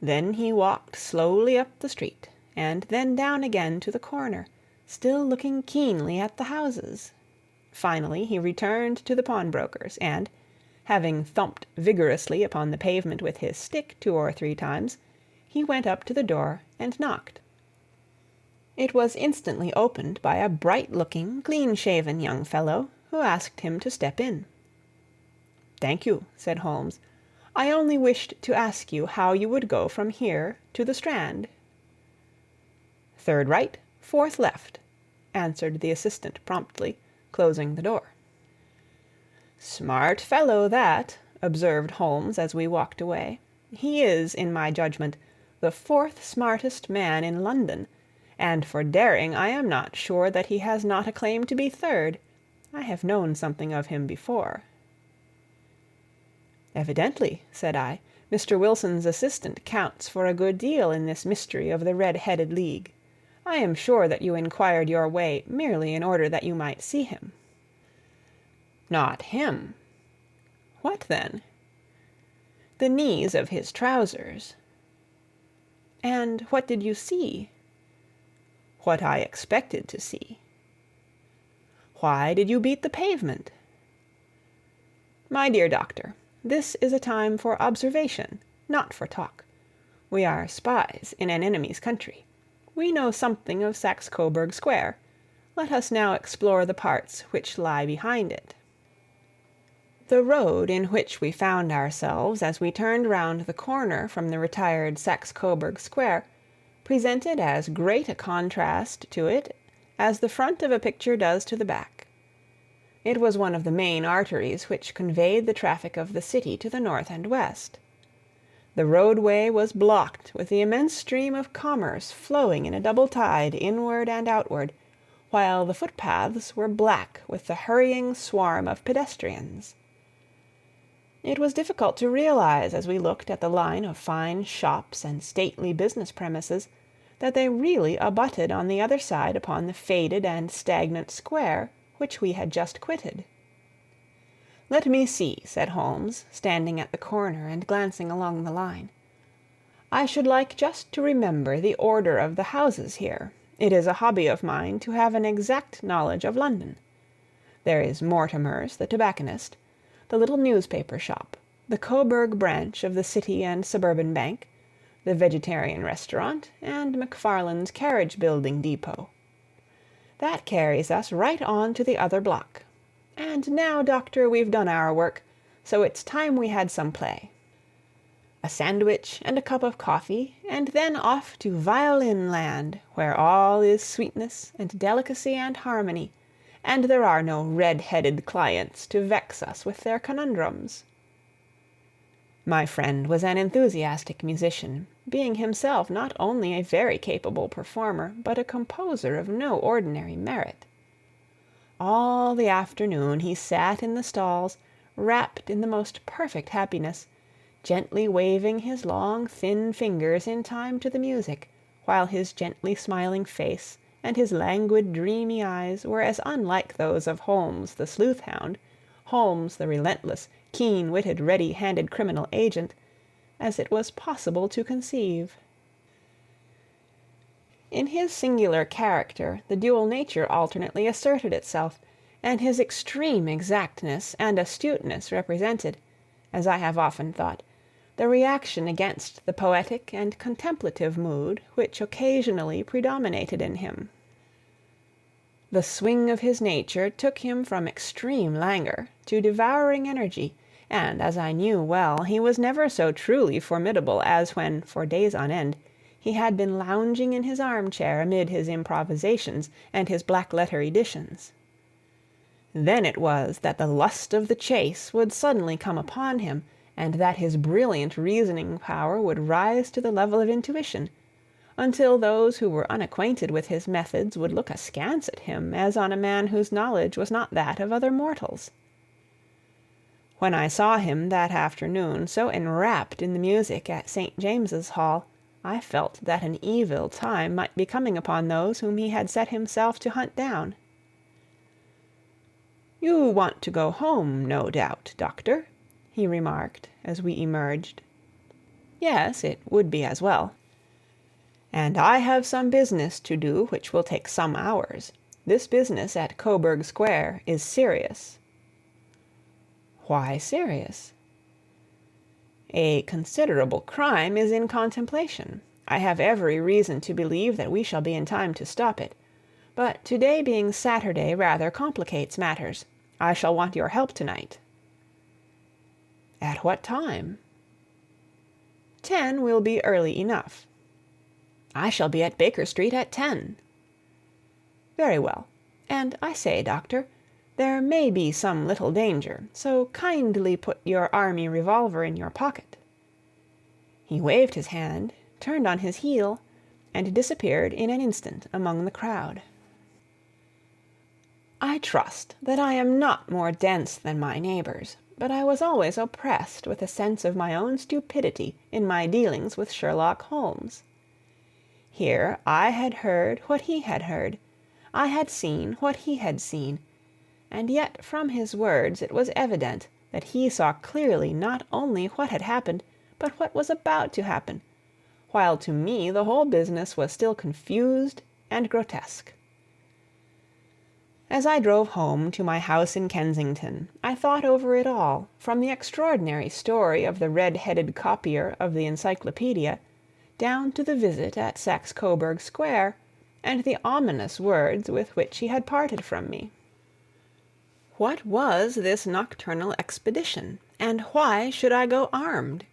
Then he walked slowly up the street, and then down again to the corner, still looking keenly at the houses. Finally he returned to the pawnbroker's, and, having thumped vigorously upon the pavement with his stick 2 or 3 times, he went up to the door and knocked. It was instantly opened by a bright-looking, clean-shaven young fellow, who asked him to step in. "Thank you," said Holmes. "I only wished to ask you how you would go from here to the Strand." "Third right, fourth left," answered the assistant promptly, closing the door. "Smart fellow, that," observed Holmes as we walked away. "He is, in my judgment, the 4th smartest man in London, and for daring I am not sure that he has not a claim to be 3rd. I have known something of him before." "Evidently," said I, "Mr. Wilson's assistant counts for a good deal in this mystery of the Red-Headed League. I am sure that you inquired your way merely in order that you might see him." "Not him." "What then?" "The knees of his trousers." "And what did you see?" "What I expected to see." "Why did you beat the pavement?" "My dear doctor, this is a time for observation, not for talk. We are spies in an enemy's country. We know something of Saxe-Coburg Square. Let us now explore the parts which lie behind it." The road in which we found ourselves as we turned round the corner from the retired Saxe-Coburg Square presented as great a contrast to it as the front of a picture does to the back. It was one of the main arteries which conveyed the traffic of the city to the north and west. The roadway was blocked with the immense stream of commerce flowing in a double tide inward and outward, while the footpaths were black with the hurrying swarm of pedestrians. It was difficult to realize, as we looked at the line of fine shops and stately business premises, that they really abutted on the other side upon the faded and stagnant square which we had just quitted. "Let me see," said Holmes, standing at the corner and glancing along the line. "I should like just to remember the order of the houses here, It is a hobby of mine to have an exact knowledge of London. There is Mortimer's, the tobacconist, the little newspaper shop, the Coburg branch of the City and Suburban Bank, the vegetarian restaurant, and McFarland's carriage-building depot. That carries us right on to the other block. And now, Doctor, we've done our work, so it's time we had some play. A sandwich and a cup of coffee, and then off to violin land, where all is sweetness and delicacy and harmony, and there are no red-headed clients to vex us with their conundrums. My friend was an enthusiastic musician, being himself not only a very capable performer, but a composer of no ordinary merit. All the afternoon he sat in the stalls, wrapped in the most perfect happiness, gently waving his long, thin fingers in time to the music, while his gently smiling face and his languid, dreamy eyes were as unlike those of Holmes the sleuth-hound, Holmes the relentless, keen-witted, ready-handed criminal agent, as it was possible to conceive. In his singular character the dual nature alternately asserted itself, and his extreme exactness and astuteness represented, as I have often thought, the reaction against the poetic and contemplative mood which occasionally predominated in him. The swing of his nature took him from extreme languor to devouring energy, and, as I knew well, he was never so truly formidable as when, for days on end, he had been lounging in his armchair amid his improvisations and his black-letter editions. Then it was that the lust of the chase would suddenly come upon him, and that his brilliant reasoning power would rise to the level of intuition, until those who were unacquainted with his methods would look askance at him as on a man whose knowledge was not that of other mortals. When I saw him that afternoon so enwrapped in the music at St. James's Hall, I felt that an evil time might be coming upon those whom he had set himself to hunt down. "You want to go home, no doubt, Doctor," he remarked as we emerged. "Yes, it would be as well." "And I have some business to do which will take some hours. This business at Coburg Square is serious." "Why serious?" "A considerable crime is in contemplation. I have every reason to believe that we shall be in time to stop it. But today being Saturday rather complicates matters. I shall want your help tonight." "At what time?" 10 will be early enough." "I shall be at Baker Street at 10." "Very well. And I say, Doctor, there may be some little danger, so kindly put your army revolver in your pocket." He waved his hand, turned on his heel, and disappeared in an instant among the crowd. I trust that I am not more dense than my neighbors, but I was always oppressed with a sense of my own stupidity in my dealings with Sherlock Holmes. Here I had heard what he had heard, I had seen what he had seen, and yet from his words it was evident that he saw clearly not only what had happened, but what was about to happen, while to me the whole business was still confused and grotesque. As I drove home to my house in Kensington, I thought over it all, from the extraordinary story of the red-headed copier of the Encyclopedia, down to the visit at Saxe-Coburg Square, and the ominous words with which he had parted from me. What was this nocturnal expedition, and why should I go armed?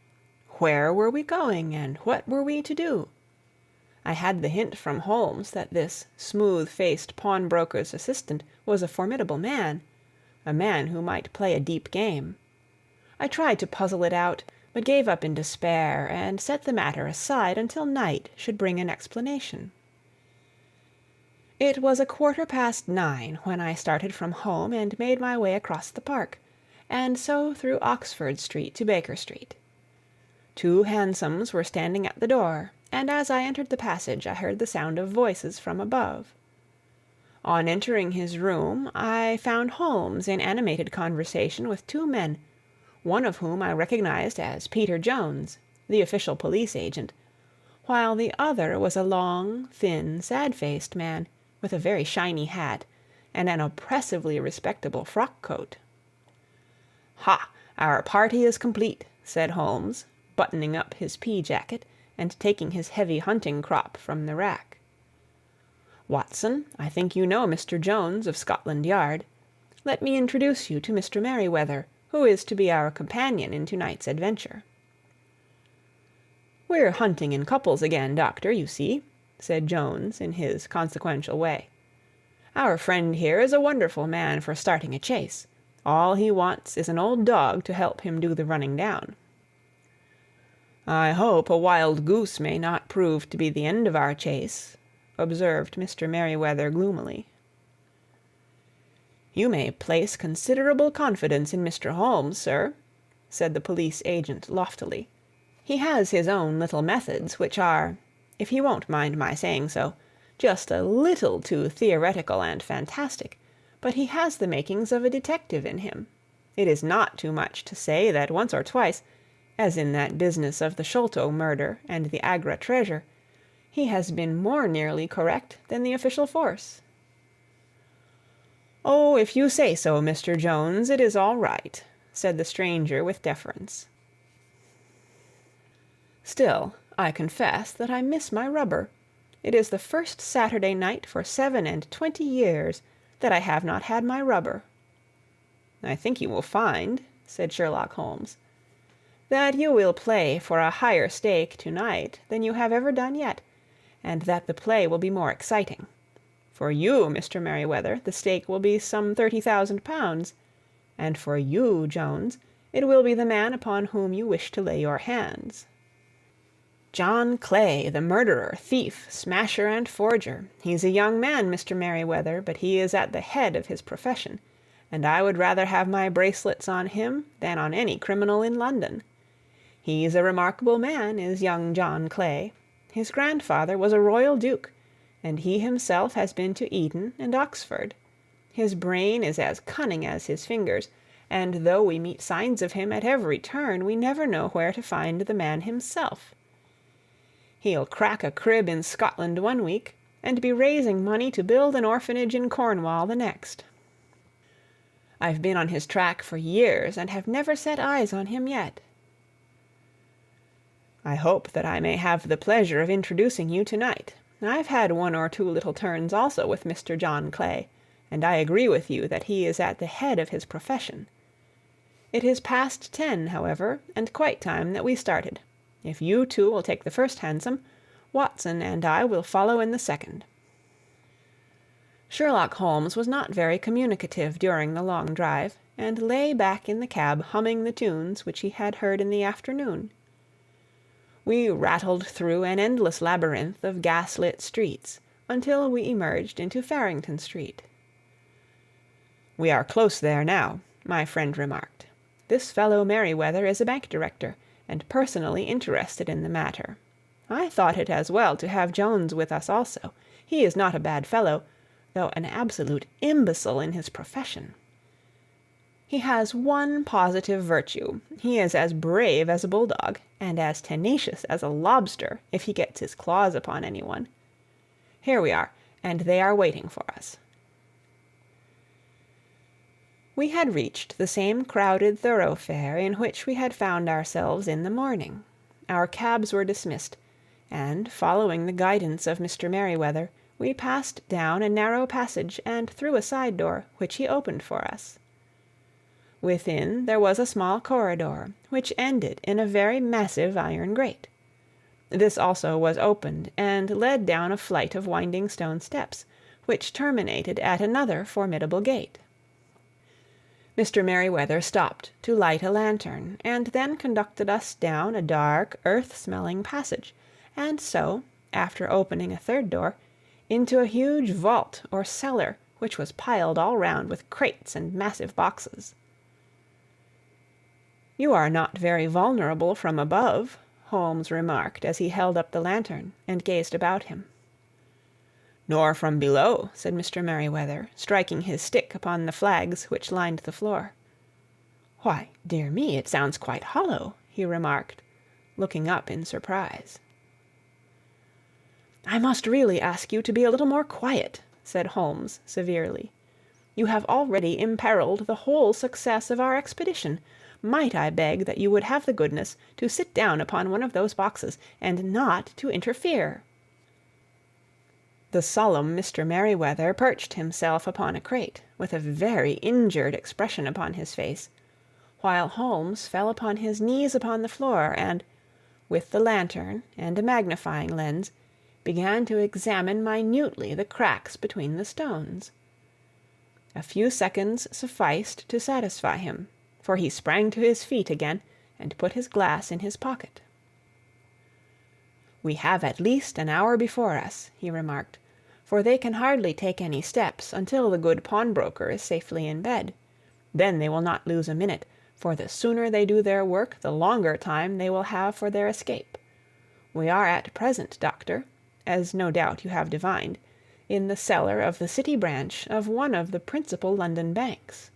Where were we going, and what were we to do? I had the hint from Holmes that this smooth-faced pawnbroker's assistant was a formidable man, a man who might play a deep game. I tried to puzzle it out, but gave up in despair, and set the matter aside until night should bring an explanation. It was 9:15 when I started from home and made my way across the park, and so through Oxford Street to Baker Street. 2 hansoms were standing at the door, and as I entered the passage I heard the sound of voices from above. On entering his room I found Holmes in animated conversation with 2 men, one of whom I recognized as Peter Jones, the official police agent, while the other was a long, thin, sad-faced man, with a very shiny hat, and an oppressively respectable frock-coat. "Ha! Our party is complete," said Holmes, buttoning up his pea-jacket, and taking his heavy hunting-crop from the rack. "Watson, I think you know Mr. Jones of Scotland Yard. Let me introduce you to Mr. Merryweather, who is to be our companion in to-night's adventure." "We're hunting in couples again, Doctor, you see," said Jones in his consequential way. "Our friend here is a wonderful man for starting a chase. All he wants is an old dog to help him do the running down." "I hope a wild goose may not prove to be the end of our chase," observed Mr. Merryweather gloomily. "You may place considerable confidence in Mr. Holmes, sir," said the police agent loftily. "He has his own little methods, which are, if he won't mind my saying so, just a little too theoretical and fantastic, but he has the makings of a detective in him. It is not too much to say that once or twice, as in that business of the Sholto murder and the Agra treasure, he has been more nearly correct than the official force." "Oh, if you say so, Mr. Jones, it is all right," said the stranger with deference. "Still, I confess that I miss my rubber. It is the first Saturday night for 27 years that I have not had my rubber." "I think you will find," said Sherlock Holmes, "that you will play for a higher stake to-night than you have ever done yet, and that the play will be more exciting. For you, Mr. Merryweather, the stake will be some £30,000, and for you, Jones, it will be the man upon whom you wish to lay your hands. John Clay, the murderer, thief, smasher, and forger. He's a young man, Mr. Merryweather, but he is at the head of his profession, and I would rather have my bracelets on him than on any criminal in London. He's a remarkable man, is young John Clay. His grandfather was a royal duke, and he himself has been to Eton and Oxford. His brain is as cunning as his fingers, and though we meet signs of him at every turn, we never know where to find the man himself. He'll crack a crib in Scotland one week, and be raising money to build an orphanage in Cornwall the next. I've been on his track for years, and have never set eyes on him yet. I hope that I may have the pleasure of introducing you to-night. I've had one or two little turns also with Mr. John Clay, and I agree with you that he is at the head of his profession. It is past 10, however, and quite time that we started. If you two will take the first hansom, Watson and I will follow in the second." Sherlock Holmes was not very communicative during the long drive, and lay back in the cab humming the tunes which he had heard in the afternoon. We rattled through an endless labyrinth of gas-lit streets until we emerged into Farrington Street. "We are close there now," my friend remarked. "This fellow Merryweather is a bank director, and personally interested in the matter. I thought it as well to have Jones with us also. He is not a bad fellow, though an absolute imbecile in his profession. He has one positive virtue. He is as brave as a bulldog, and as tenacious as a lobster if he gets his claws upon anyone. Here we are, and they are waiting for us." We had reached the same crowded thoroughfare in which we had found ourselves in the morning. Our cabs were dismissed, and, following the guidance of Mr. Merryweather, we passed down a narrow passage and through a side door, which he opened for us. Within there was a small corridor, which ended in a very massive iron grate. This also was opened, and led down a flight of winding stone steps, which terminated at another formidable gate. Mr. Merryweather stopped to light a lantern, and then conducted us down a dark, earth-smelling passage, and so, after opening a third door, into a huge vault or cellar, which was piled all round with crates and massive boxes. "You are not very vulnerable from above," Holmes remarked as he held up the lantern and gazed about him. "Nor from below," said Mr. Merryweather, striking his stick upon the flags which lined the floor. "Why, dear me, it sounds quite hollow," he remarked, looking up in surprise. "I must really ask you to be a little more quiet," said Holmes severely. "You have already imperiled the whole success of our expedition. Might I beg that you would have the goodness to sit down upon one of those boxes, and not to interfere?" The solemn Mr. Merryweather perched himself upon a crate, with a very injured expression upon his face, while Holmes fell upon his knees upon the floor, and, with the lantern and a magnifying lens, began to examine minutely the cracks between the stones. A few seconds sufficed to satisfy him, for he sprang to his feet again and put his glass in his pocket. "We have at least an hour before us," he remarked, "for they can hardly take any steps until the good pawnbroker is safely in bed. Then they will not lose a minute, for the sooner they do their work the longer time they will have for their escape. We are at present, Doctor, as no doubt you have divined, in the cellar of the City branch of one of the principal London banks.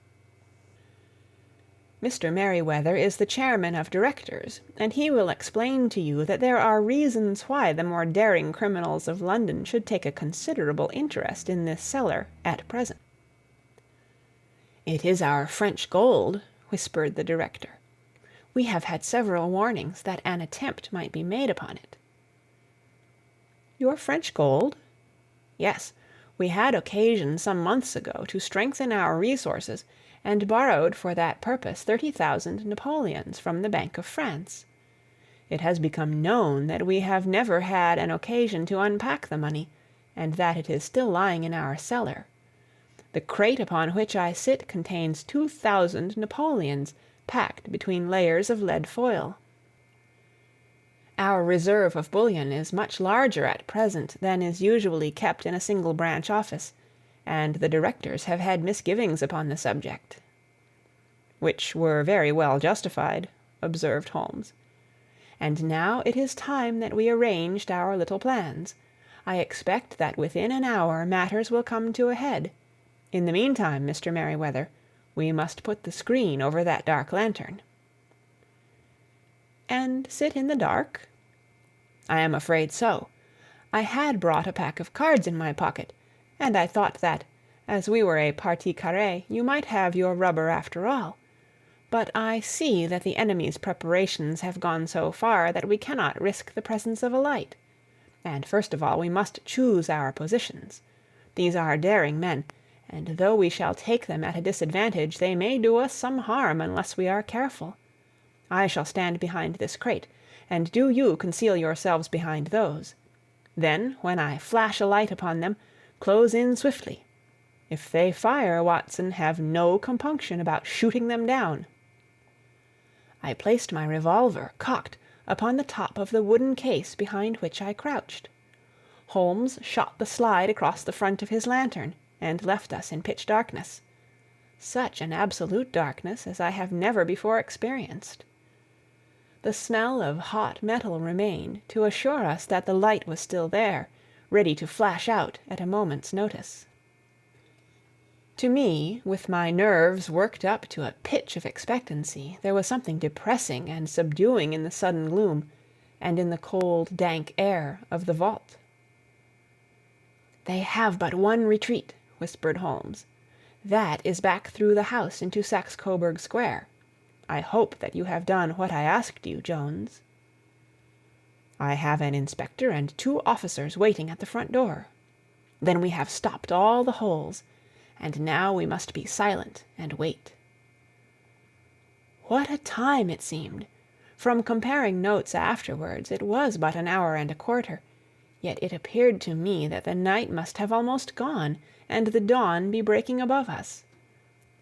Mr. Merryweather is the chairman of directors, and he will explain to you that there are reasons why the more daring criminals of London should take a considerable interest in this cellar at present." "It is our French gold," whispered the director. "We have had several warnings that an attempt might be made upon it." "Your French gold?" "Yes. We had occasion some months ago to strengthen our resources, and borrowed for that purpose 30,000 Napoleons from the Bank of France. It has become known that we have never had an occasion to unpack the money, and that it is still lying in our cellar. The crate upon which I sit contains 2,000 Napoleons packed between layers of lead foil. Our reserve of bullion is much larger at present than is usually kept in a single branch office, and the directors have had misgivings upon the subject." "Which were very well justified," observed Holmes. "And now it is time that we arranged our little plans. I expect that within an hour matters will come to a head. In the meantime, Mr. Merryweather, we must put the screen over that dark lantern." "And sit in the dark?" "I am afraid so. I had brought a pack of cards in my pocket, and I thought that, as we were a partie carrée, you might have your rubber after all. But I see that the enemy's preparations have gone so far that we cannot risk the presence of a light. And first of all we must choose our positions. These are daring men, and though we shall take them at a disadvantage, they may do us some harm unless we are careful. I shall stand behind this crate, and do you conceal yourselves behind those. Then, when I flash a light upon them, close in swiftly. If they fire, Watson, have no compunction about shooting them down." I placed my revolver, cocked, upon the top of the wooden case behind which I crouched. Holmes shot the slide across the front of his lantern, and left us in pitch darkness. Such an absolute darkness as I have never before experienced. The smell of hot metal remained to assure us that the light was still there, ready to flash out at a moment's notice. To me, with my nerves worked up to a pitch of expectancy, there was something depressing and subduing in the sudden gloom, and in the cold, dank air of the vault. "They have but one retreat," whispered Holmes. "That is back through the house into Saxe-Coburg Square. I hope that you have done what I asked you, Jones." "I have an inspector and 2 officers waiting at the front door." "Then we have stopped all the holes, and now we must be silent and wait." What a time it seemed! From comparing notes afterwards, it was but an hour and a quarter, yet it appeared to me that the night must have almost gone, and the dawn be breaking above us.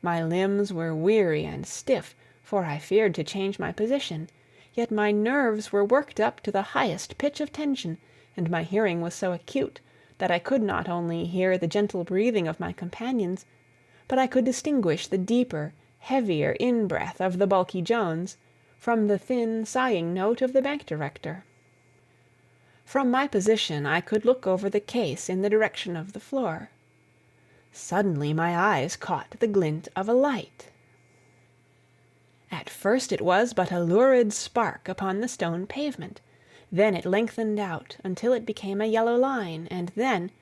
My limbs were weary and stiff, for I feared to change my position, yet my nerves were worked up to the highest pitch of tension, and my hearing was so acute that I could not only hear the gentle breathing of my companions, but I could distinguish the deeper, heavier in-breath of the bulky Jones from the thin, sighing note of the bank director. From my position I could look over the case in the direction of the floor. Suddenly my eyes caught the glint of a light. At first it was but a lurid spark upon the stone pavement. Then it lengthened out until it became a yellow line, and then,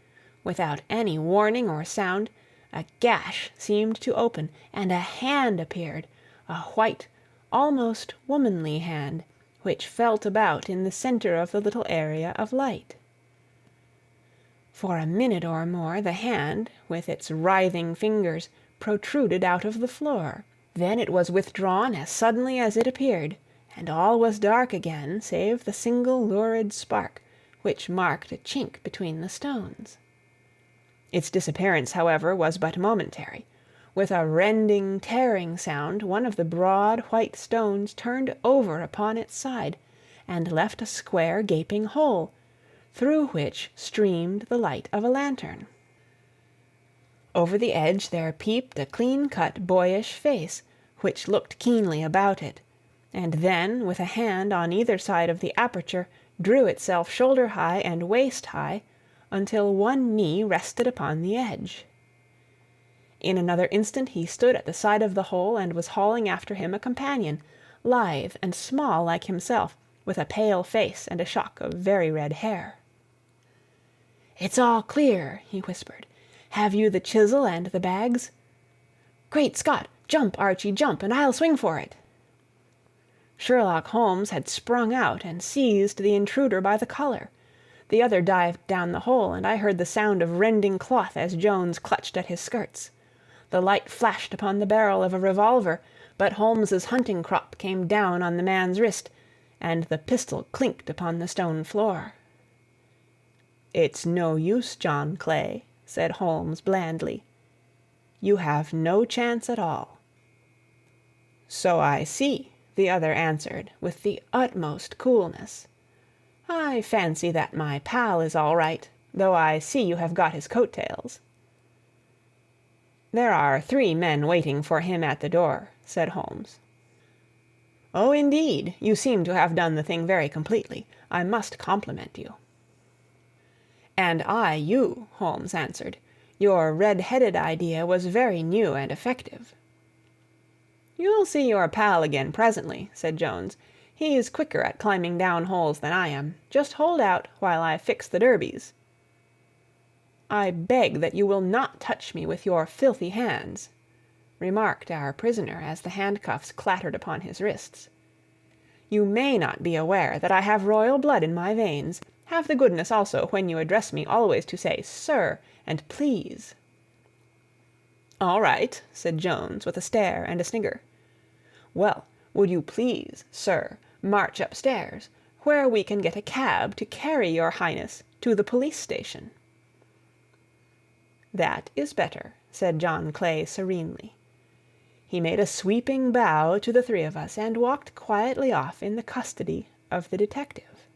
without any warning or sound, a gash seemed to open, and a hand appeared, a white, almost womanly hand, which felt about in the center of the little area of light. For a minute or more the hand, with its writhing fingers, protruded out of the floor. Then it was withdrawn as suddenly as it appeared, and all was dark again save the single lurid spark which marked a chink between the stones. Its disappearance, however, was but momentary. With a rending, tearing sound, one of the broad white stones turned over upon its side, and left a square gaping hole, through which streamed the light of a lantern. Over the edge there peeped a clean-cut boyish face, which looked keenly about it, and then, with a hand on either side of the aperture, drew itself shoulder-high and waist-high, until one knee rested upon the edge. In another instant he stood at the side of the hole and was hauling after him a companion, lithe and small like himself, with a pale face and a shock of very red hair. "It's all clear," he whispered. "Have you the chisel and the bags?" "Great Scott! Jump, Archie, jump, and I'll swing for it." Sherlock Holmes had sprung out and seized the intruder by the collar. The other dived down the hole, and I heard the sound of rending cloth as Jones clutched at his skirts. The light flashed upon the barrel of a revolver, but Holmes's hunting crop came down on the man's wrist, and the pistol clinked upon the stone floor. "It's no use, John Clay," said Holmes blandly. "You have no chance at all." "So I see," the other answered, with the utmost coolness. "I fancy that my pal is all right, though I see you have got his coat-tails." "There are 3 men waiting for him at the door," said Holmes. "Oh, indeed! You seem to have done the thing very completely. I must compliment you." "And I you," Holmes answered. "Your red-headed idea was very new and effective." "You'll see your pal again presently," said Jones. "He's quicker at climbing down holes than I am. Just hold out while I fix the derbies." "I beg that you will not touch me with your filthy hands," remarked our prisoner as the handcuffs clattered upon his wrists. "You may not be aware that I have royal blood in my veins. Have the goodness also, when you address me, always to say 'sir' and 'please.'" "All right," said Jones, with a stare and a snigger. "Well, would you please, sir, march upstairs, where we can get a cab to carry your highness to the police station?" "That is better," said John Clay serenely. He made a sweeping bow to the 3 of us, and walked quietly off in the custody of the detective.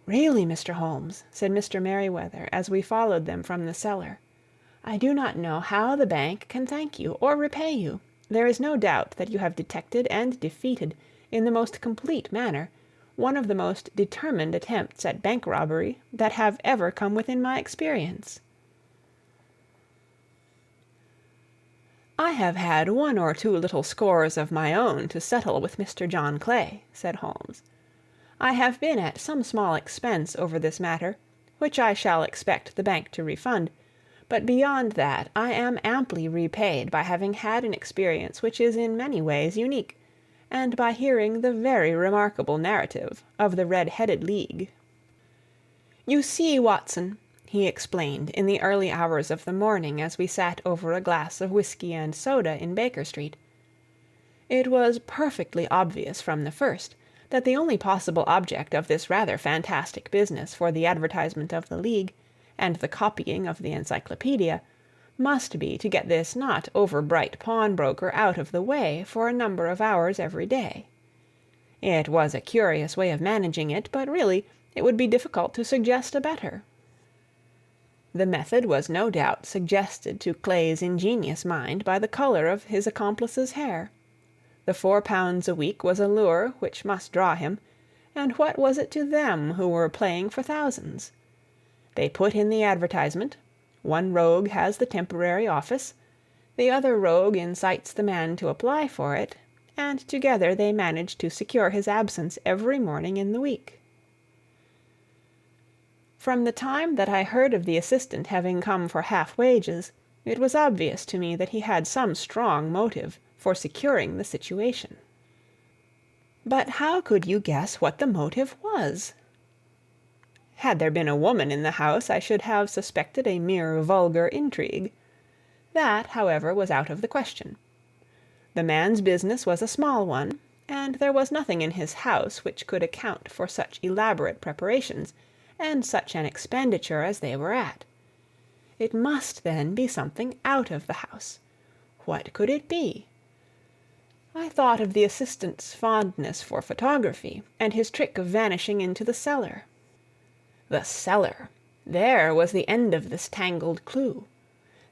"Really, Mr. Holmes," said Mr. Merryweather, as we followed them from the cellar, "I do not know how the bank can thank you or repay you. There is no doubt that you have detected and defeated, in the most complete manner, one of the most determined attempts at bank robbery that have ever come within my experience." "I have had 1 or 2 little scores of my own to settle with Mr. John Clay," said Holmes. "I have been at some small expense over this matter, which I shall expect the bank to refund, but beyond that I am amply repaid by having had an experience which is in many ways unique, and by hearing the very remarkable narrative of the Red-Headed League. You see, Watson," he explained in the early hours of the morning as we sat over a glass of whiskey and soda in Baker Street, "it was perfectly obvious from the first that the only possible object of this rather fantastic business for the advertisement of the League, and the copying of the encyclopedia, must be to get this not over-bright pawnbroker out of the way for a number of hours every day. It was a curious way of managing it, but really it would be difficult to suggest a better. The method was no doubt suggested to Clay's ingenious mind by the color of his accomplice's hair. The £4 a week was a lure which must draw him, and what was it to them who were playing for thousands? They put in the advertisement, one rogue has the temporary office, the other rogue incites the man to apply for it, and together they managed to secure his absence every morning in the week. From the time that I heard of the assistant having come for half wages, it was obvious to me that he had some strong motive for securing the situation. But how could you guess what the motive was? Had there been a woman in the house, I should have suspected a mere vulgar intrigue. That, however, was out of the question. The man's business was a small one, and there was nothing in his house which could account for such elaborate preparations and such an expenditure as they were at. It must, then, be something out of the house. What could it be? I thought of the assistant's fondness for photography, and his trick of vanishing into the cellar. The cellar! There was the end of this tangled clue.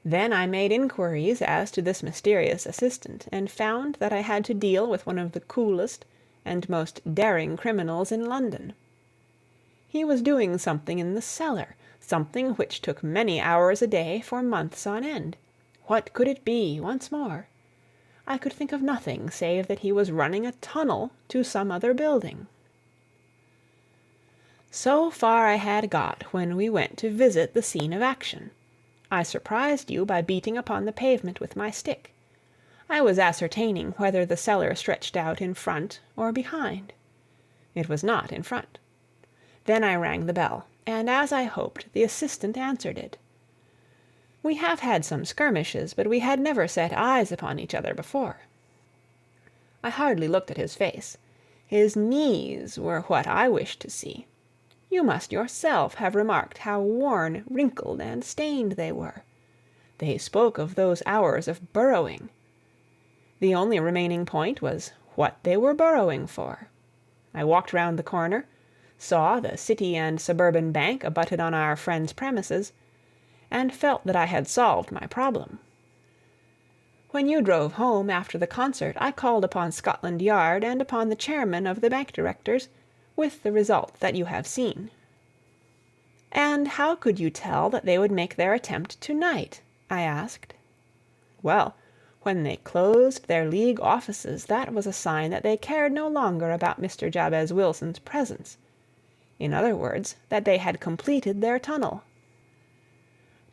Then I made inquiries as to this mysterious assistant, and found that I had to deal with one of the coolest and most daring criminals in London. He was doing something in the cellar, something which took many hours a day for months on end. What could it be, once more? I could think of nothing save that he was running a tunnel to some other building. So far I had got when we went to visit the scene of action. I surprised you by beating upon the pavement with my stick. I was ascertaining whether the cellar stretched out in front or behind. It was not in front. Then I rang the bell, and as I hoped, the assistant answered it. We have had some skirmishes, but we had never set eyes upon each other before. I hardly looked at his face. His knees were what I wished to see. You must yourself have remarked how worn, wrinkled, and stained they were. They spoke of those hours of burrowing. The only remaining point was what they were burrowing for. I walked round the corner, saw the City and Suburban Bank abutted on our friend's premises, and felt that I had solved my problem. When you drove home after the concert, I called upon Scotland Yard and upon the chairman of the bank directors, with the result that you have seen. And how could you tell that they would make their attempt to-night? I asked. Well, when they closed their League offices, that was a sign that they cared no longer about Mr. Jabez Wilson's presence. In other words, that they had completed their tunnel.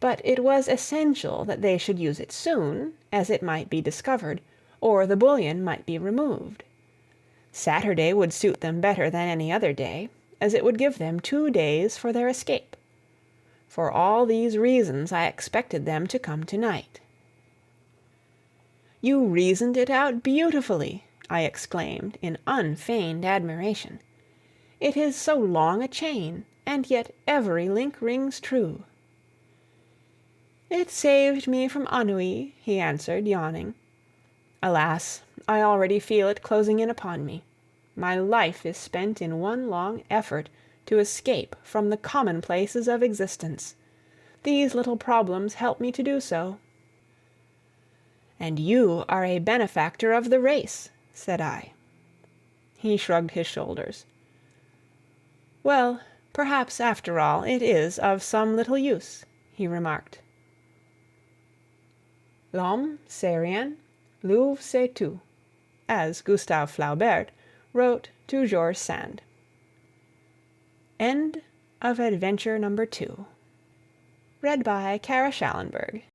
But it was essential that they should use it soon, as it might be discovered, or the bullion might be removed. Saturday would suit them better than any other day, as it would give them 2 days for their escape. For all these reasons I expected them to come to-night. You reasoned it out beautifully, I exclaimed in unfeigned admiration. It is so long a chain, and yet every link rings true. It saved me from ennui, he answered, yawning. Alas, I already feel it closing in upon me. My life is spent in one long effort to escape from the commonplaces of existence. These little problems help me to do so. And you are a benefactor of the race, said I. He shrugged his shoulders. Well, perhaps after all it is of some little use, he remarked. L'homme c'est rien, l'œuvre c'est tout, as Gustave Flaubert wrote to George Sand. End of Adventure number 2. Read by Kara Schallenberg.